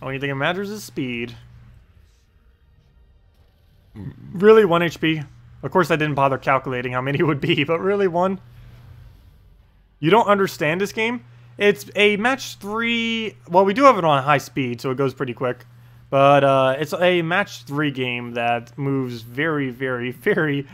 Only thing that matters is speed. Really, 1 HP? Of course I didn't bother calculating how many it would be, but really 1? You don't understand this game? It's a match 3... Well, we do have it on high speed, so it goes pretty quick. But it's a match 3 game that moves very, very, very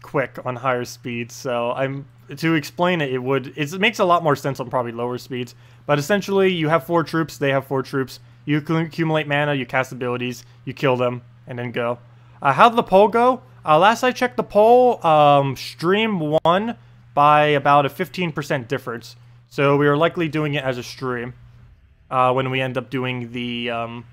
quick on higher speeds. So to explain it, it makes a lot more sense on probably lower speeds. But essentially, you have 4 troops, they have 4 troops. You accumulate mana, you cast abilities, you kill them, and then go. How did the poll go? Last I checked the poll, stream won by about a 15% difference. So we are likely doing it as a stream when we end up doing the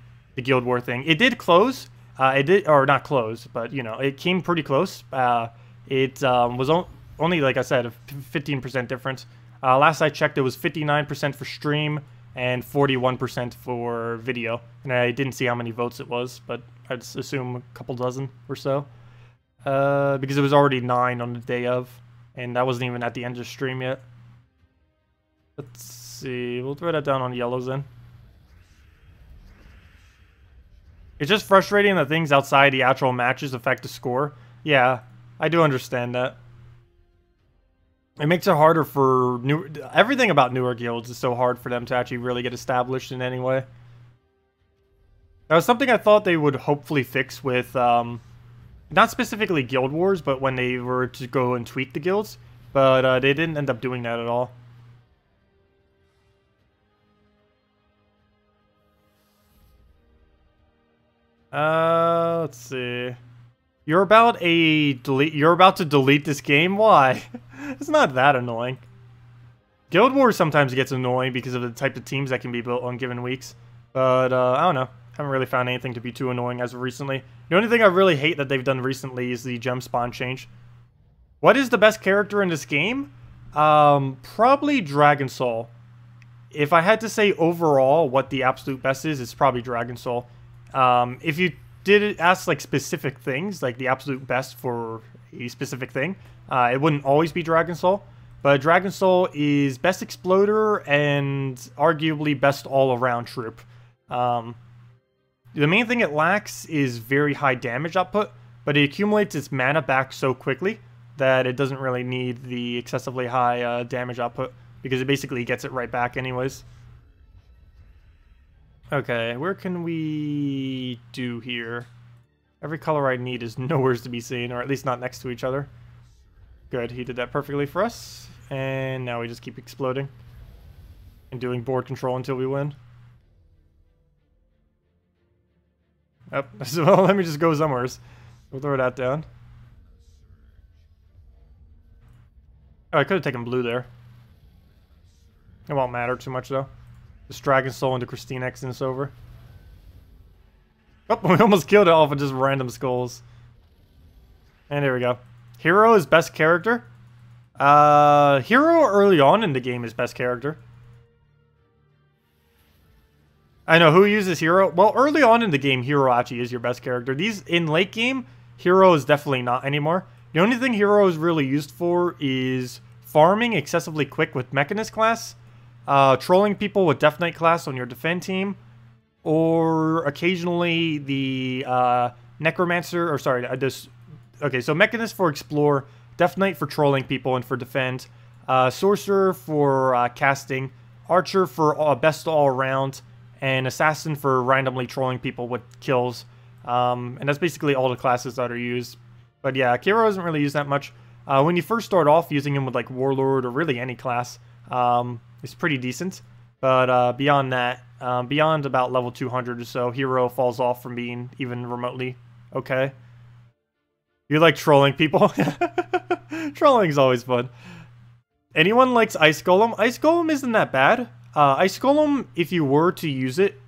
Guild War thing. It did close. It did, or not close, but you know, it came pretty close. It was only, like I said, a 15% difference. Last I checked, it was 59% for stream and 41% for video. And I didn't see how many votes it was, but I'd assume a couple dozen or so. Because it was already 9 on the day of, and that wasn't even at the end of the stream yet. Let's see, we'll throw that down on yellows then. It's just frustrating that things outside the actual matches affect the score. Yeah, I do understand that. It makes it harder for everything about newer guilds is so hard for them to actually really get established in any way. That was something I thought they would hopefully fix with, not specifically Guild Wars, but when they were to go and tweak the guilds. But they didn't end up doing that at all. Let's see. You're about to delete this game? Why? It's not that annoying. Guild Wars sometimes gets annoying because of the type of teams that can be built on given weeks. But, I don't know. Haven't really found anything to be too annoying as of recently. The only thing I really hate that they've done recently is the gem spawn change. What is the best character in this game? Probably Dragon Soul. If I had to say overall what the absolute best is, it's probably Dragon Soul. If you did ask like specific things, like the absolute best for a specific thing, it wouldn't always be Dragon Soul. But Dragon Soul is best exploder and arguably best all-around troop. The main thing it lacks is very high damage output, but it accumulates its mana back so quickly that it doesn't really need the excessively high damage output, because it basically gets it right back anyways. Okay, where can we do here? Every color I need is nowhere to be seen, or at least not next to each other. Good, he did that perfectly for us. And now we just keep exploding and doing board control until we win. Oh, so let me just go somewheres. We'll throw that down. Oh, I could have taken blue there. It won't matter too much though. Just Dragon Soul into KrissTigger and it's over. Oh, we almost killed it off with just random skulls. And there we go. Hero is best character. Hero early on in the game is best character. I know, who uses Hero? Well, early on in the game, Hero actually is your best character. These, in late game, Hero is definitely not anymore. The only thing Hero is really used for is farming excessively quick with Mechanist class, trolling people with Death Knight class on your defend team, or occasionally the Necromancer, or sorry, okay, so Mechanist for Explore, Death Knight for trolling people and for defend, Sorcerer for casting, Archer for best all around, and Assassin for randomly trolling people with kills. And that's basically all the classes that are used. But yeah, Hero isn't really used that much. When you first start off using him with like Warlord or really any class, it's pretty decent. But beyond that, beyond about level 200 or so, Hero falls off from being even remotely okay. You like trolling people? Trolling's always fun. Anyone likes Ice Golem? Ice Golem isn't that bad. Ice Golem, if you were to use it,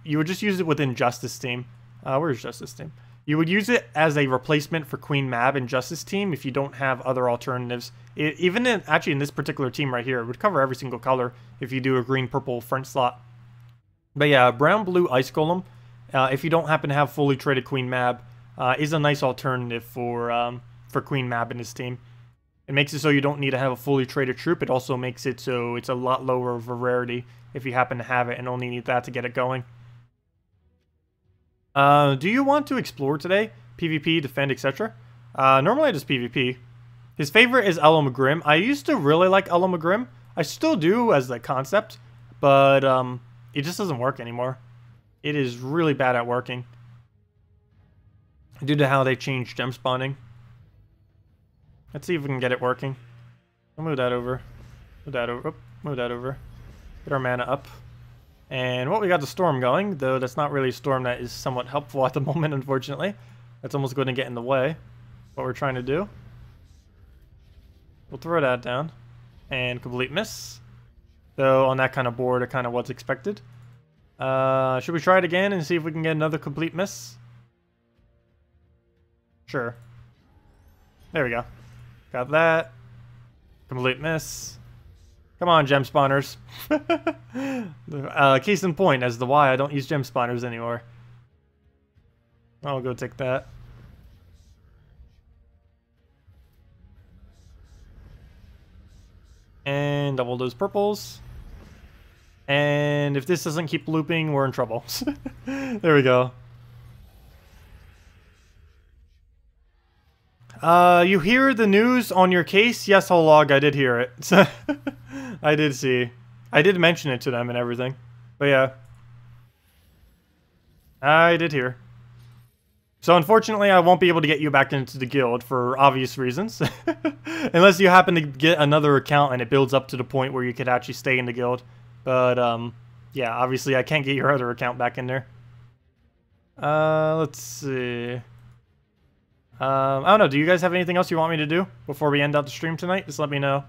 you would just use it within Justice Team. Where's Justice Team? You would use it as a replacement for Queen Mab in Justice Team if you don't have other alternatives. Actually in this particular team right here, it would cover every single color if you do a green-purple front slot. But yeah, brown-blue Ice Golem, if you don't happen to have fully traded Queen Mab, is a nice alternative for Queen Mab in this team. It makes it so you don't need to have a fully traded troop. It also makes it so it's a lot lower of a rarity if you happen to have it and only need that to get it going. Do you want to explore today? PvP, defend, etc.? Normally I just PvP. His favorite is Maugrim. I used to really like Maugrim. I still do as a concept, but it just doesn't work anymore. It is really bad at working due to how they changed gem spawning. Let's see if we can get it working. I'll move that over. Move that over. Move that over. Get our mana up. And well, we got the storm going, though that's not really a storm that is somewhat helpful at the moment, unfortunately. That's almost going to get in the way. What we're trying to do. We'll throw that down. And complete miss. Though on that kind of board, it kind of was expected. Should we try it again and see if we can get another complete miss? Sure. There we go. Got that. Complete miss. Come on, gem spawners. Case in point as to why I don't use gem spawners anymore. I'll go take that. And double those purples. And if this doesn't keep looping, we're in trouble. There we go. You hear the news on your case? Yes, whole log, I did hear it. I did see. I did mention it to them and everything. But yeah. I did hear. So unfortunately, I won't be able to get you back into the guild for obvious reasons. Unless you happen to get another account and it builds up to the point where you could actually stay in the guild. But, yeah, obviously I can't get your other account back in there. Let's see. I don't know, do you guys have anything else you want me to do before we end out the stream tonight? Just let me know.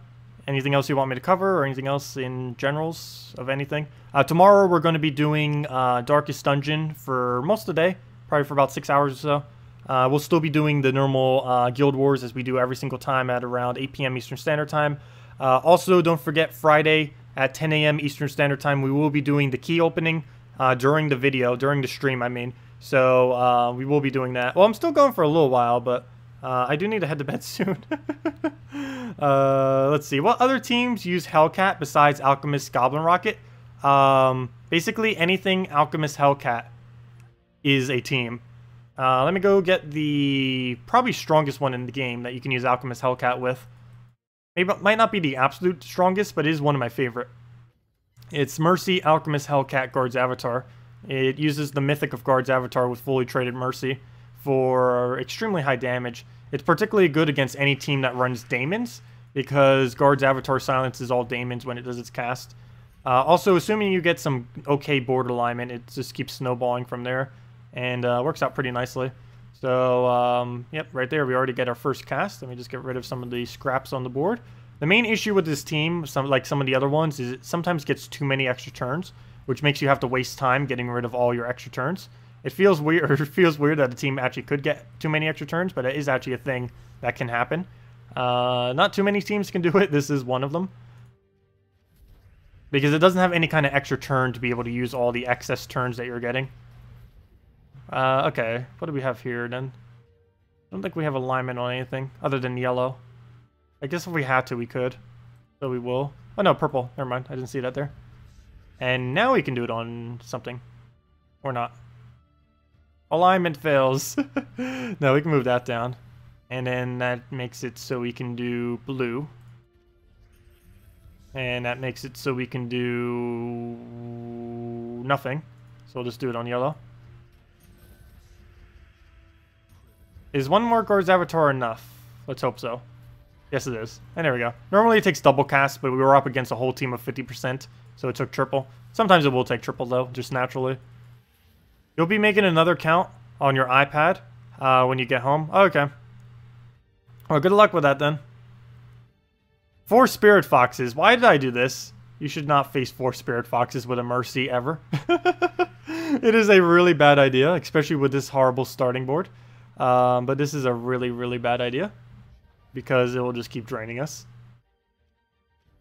Anything else you want me to cover or anything else in generals of anything? Tomorrow we're going to be doing Darkest Dungeon for most of the day, probably for about 6 hours or so. We'll still be doing the normal Guild Wars as we do every single time at around 8 p.m. Eastern Standard Time. Also, don't forget Friday at 10 a.m. Eastern Standard Time, we will be doing the key opening during the video, during the stream, I mean. So we will be doing that. Well, I'm still going for a little while, but I do need to head to bed soon. Let's see. What other teams use Hellcat besides Alchemist Goblin Rocket? Basically, anything Alchemist Hellcat is a team. Let me go get the probably strongest one in the game that you can use Alchemist Hellcat with. Maybe it might not be the absolute strongest, but it is one of my favorite. It's Mercy Alchemist Hellcat Guard's Avatar. It uses the Mythic of Guard's Avatar with fully traded Mercy for extremely high damage. It's particularly good against any team that runs Daemons, because Guard's Avatar silences all Daemons when it does its cast. Also, assuming you get some okay board alignment, it just keeps snowballing from there, and works out pretty nicely. So, yep, right there, we already get our first cast. Let me just get rid of some of the scraps on the board. The main issue with this team, like some of the other ones, is it sometimes gets too many extra turns, which makes you have to waste time getting rid of all your extra turns. It feels weird, or it feels weird that a team actually could get too many extra turns, but it is actually a thing that can happen. Not too many teams can do it. This is one of them, because it doesn't have any kind of extra turn to be able to use all the excess turns that you're getting. Okay, what do we have here then? I don't think we have alignment on anything other than yellow. I guess if we had to, we could. So we will. Oh no, purple. Never mind. I didn't see that there. And now we can do it on something. Or not. Alignment fails. No, we can move that down. And then that makes it so we can do blue. And that makes it so we can do nothing. So we'll just do it on yellow. Is one more Guard's Avatar enough? Let's hope so. Yes, it is. And there we go. Normally it takes double cast, but we were up against a whole team of 50%, so it took triple. Sometimes it will take triple, though, just naturally. You'll be making another count on your iPad when you get home. Oh, okay. Well, good luck with that, then. 4 Spirit Foxes. Why did I do this? You should not face 4 Spirit Foxes with a Mercy ever. It is a really bad idea, especially with this horrible starting board. But this is a really, really bad idea, because it will just keep draining us.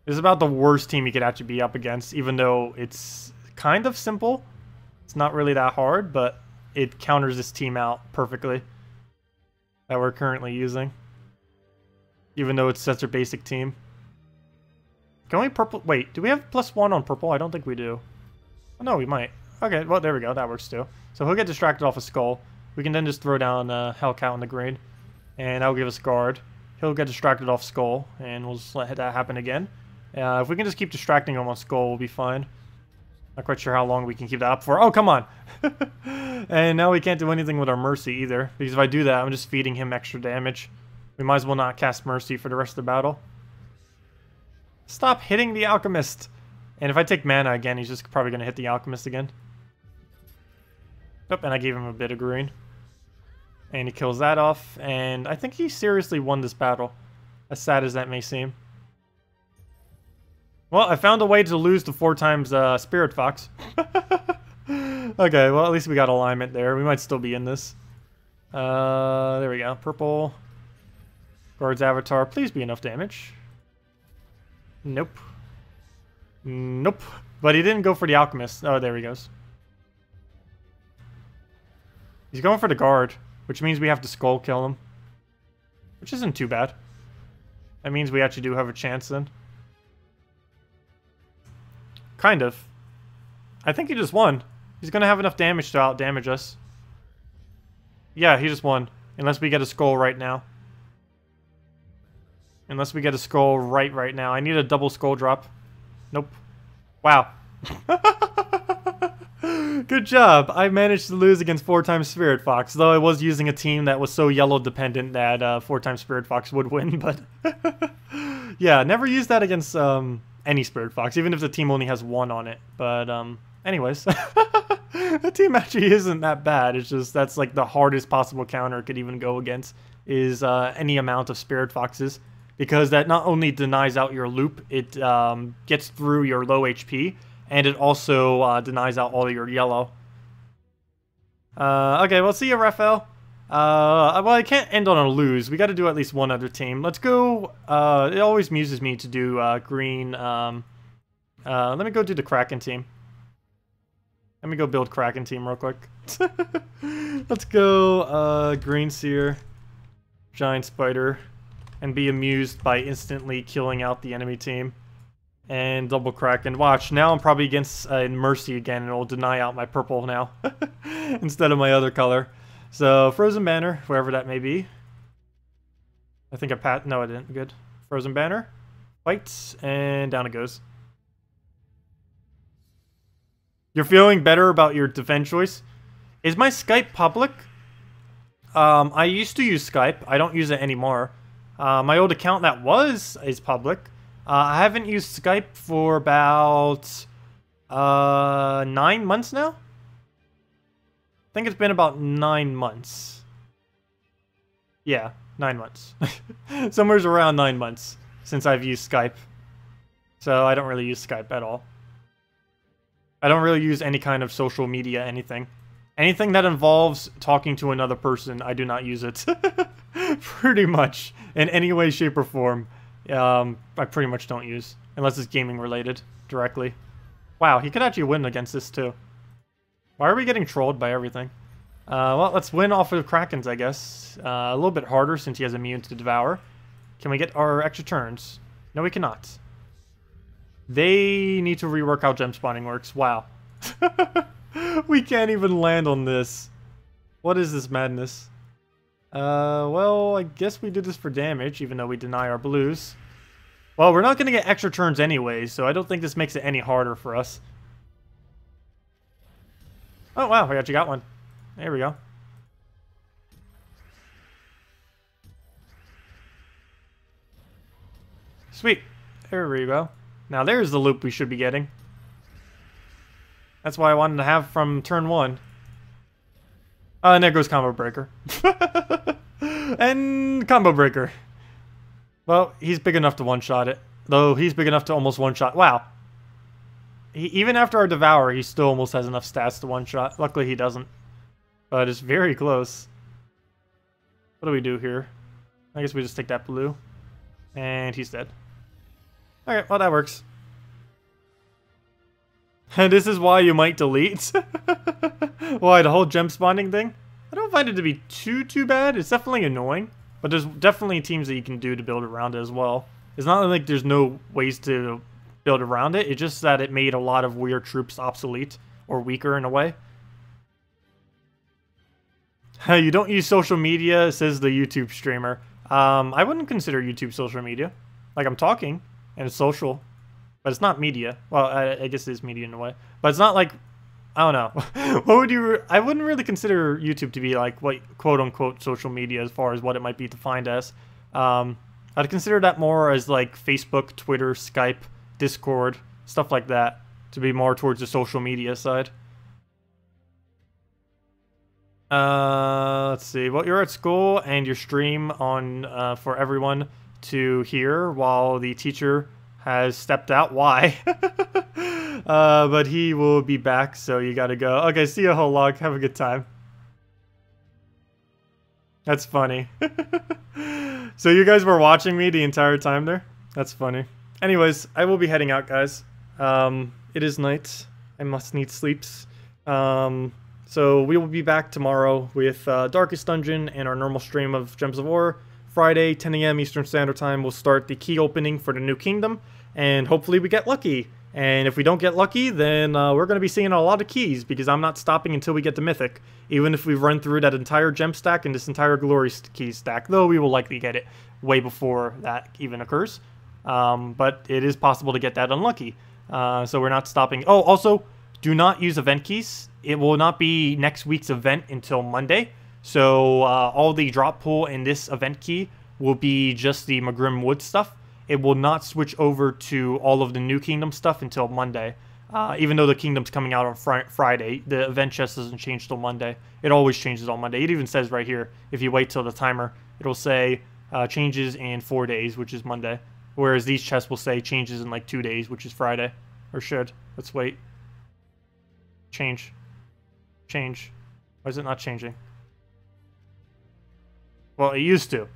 It's about the worst team you could actually be up against, even though it's kind of simple. It's not really that hard, but it counters this team out perfectly that we're currently using, even though it's such a basic team. Can we purple? Wait, do we have +1 on purple? I don't think we do. Oh, no, we might. Okay, well, there we go. That works too. So he'll get distracted off a skull. We can then just throw down Hellcat on the green, and that'll give us guard. He'll get distracted off skull, and we'll just let that happen again. If we can just keep distracting him on skull, we'll be fine. Not quite sure how long we can keep that up for. Oh, come on! And now we can't do anything with our Mercy either, because if I do that, I'm just feeding him extra damage. We might as well not cast Mercy for the rest of the battle. Stop hitting the Alchemist! And if I take mana again, he's just probably going to hit the Alchemist again. Yep, and I gave him a bit of green. And he kills that off, and I think he seriously won this battle, as sad as that may seem. Well, I found a way to lose the 4 times Spirit Fox. Okay, well, at least we got alignment there. We might still be in this. There we go. Purple. Guard's Avatar. Please be enough damage. Nope. Nope. But he didn't go for the Alchemist. Oh, there he goes. He's going for the guard, which means we have to skull kill him. Which isn't too bad. That means we actually do have a chance then. Kind of. I think he just won. He's going to have enough damage to out-damage us. Yeah, he just won. Unless we get a skull right now. Unless we get a skull right now. I need a double skull drop. Nope. Wow. Good job. I managed to lose against 4 times Spirit Fox, though I was using a team that was so yellow dependent that 4 times Spirit Fox would win, but yeah, never use that against any Spirit Fox, even if the team only has 1 on it. But anyways, the team actually isn't that bad. It's just that's like the hardest possible counter it could even go against is any amount of Spirit Foxes, because that not only denies out your loop, it gets through your low HP, and it also denies out all your yellow. Okay, well, see you, Raphael. Well, I can't end on a lose. We got to do at least one other team. Let's go. It always muses me to do green. Let me go do the Kraken team. Let me go build Kraken team real quick. Let's go green seer, giant spider, and be amused by instantly killing out the enemy team. And double Kraken. Watch, now I'm probably against Mercy again, and it'll deny out my purple now instead of my other color. So, Frozen Banner, wherever that may be. I think I no, I didn't. Good. Frozen Banner. Fights, and down it goes. You're feeling better about your defend choice? Is my Skype public? I used to use Skype. I don't use it anymore. My old account that is public. I haven't used Skype for about 9 months now. I think it's been about 9 months. Yeah, 9 months. Somewhere's around 9 months since I've used Skype. So I don't really use Skype at all. I don't really use any kind of social media, anything. Anything that involves talking to another person, I do not use it. Pretty much. In any way, shape, or form. I pretty much don't use. Unless it's gaming related, directly. Wow, he could actually win against this too. Why are we getting trolled by everything? Well, let's win off of Krakens, I guess. A little bit harder since he has immune to Devour. Can we get our extra turns? No, we cannot. They need to rework how gem spawning works. Wow. We can't even land on this. What is this madness? Well, I guess we did this for damage, even though we deny our blues. Well, we're not going to get extra turns anyway, so I don't think this makes it any harder for us. Oh, wow, we actually got one. There we go. Sweet. There we go. Now there's the loop we should be getting. That's why I wanted to have from turn 1. And there goes Combo Breaker. And Combo Breaker. Well, he's big enough to one-shot it. Though, he's big enough to almost one-shot. Wow. Even after our Devour, he still almost has enough stats to one-shot. Luckily, he doesn't. But it's very close. What do we do here? I guess we just take that blue. And he's dead. Alright, well, that works. And this is why you might delete. Why, the whole gem spawning thing? I don't find it to be too bad. It's definitely annoying. But there's definitely teams that you can do to build around it as well. It's not like there's no ways to build around it. It's just that it made a lot of weird troops obsolete. Or weaker in a way. You don't use social media, says the YouTube streamer. I wouldn't consider YouTube social media. Like, I'm talking, and it's social. But it's not media. Well, I guess it is media in a way. But it's not like, I don't know. What would you... I wouldn't really consider YouTube to be like, what quote-unquote social media as far as what it might be defined as. I'd consider that more as like Facebook, Twitter, Skype, Discord, stuff like that. To be more towards the social media side. Let's see. Well, you're at school and you stream on for everyone to hear while the teacher has stepped out. Why? But he will be back, so you gotta go. Okay, see you, whole log. Have a good time. That's funny. So you guys were watching me the entire time there? That's funny. Anyways, I will be heading out, guys. It is night. I must need sleeps. So we will be back tomorrow with Darkest Dungeon and our normal stream of Gems of War. Friday, 10 a.m. Eastern Standard Time, we'll start the key opening for the new kingdom. And hopefully we get lucky. And if we don't get lucky, then we're going to be seeing a lot of keys, because I'm not stopping until we get the Mythic. Even if we run through that entire gem stack and this entire glory key stack, though we will likely get it way before that even occurs. But it is possible to get that unlucky. So we're not stopping. Oh, also, do not use event keys. It will not be next week's event until Monday. So all the drop pool in this event key will be just the Maugrim wood stuff. It will not switch over to all of the new kingdom stuff until Monday. Even though the kingdom's coming out on Friday, the event chest doesn't change till Monday. It always changes on Monday. It even says right here, if you wait till the timer, it'll say changes in 4 days, which is Monday. Whereas these chests will say changes in like 2 days, which is Friday. Or should. Let's wait. Change. Change. Why is it not changing? Well, it used to.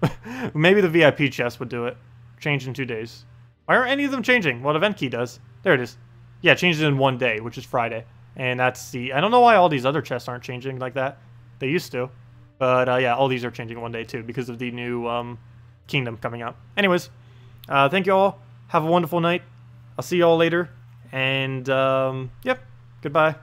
Maybe the VIP chest would do it. Change in 2 days. Why aren't any of them changing? Well, event key does. There it is. Yeah, it changes in 1 day, which is Friday. And that's the... I don't know why all these other chests aren't changing like that. They used to. But, yeah, all these are changing in 1 day, too, because of the new kingdom coming out. Anyways, thank you all. Have a wonderful night. I'll see you all later. And, yep, goodbye.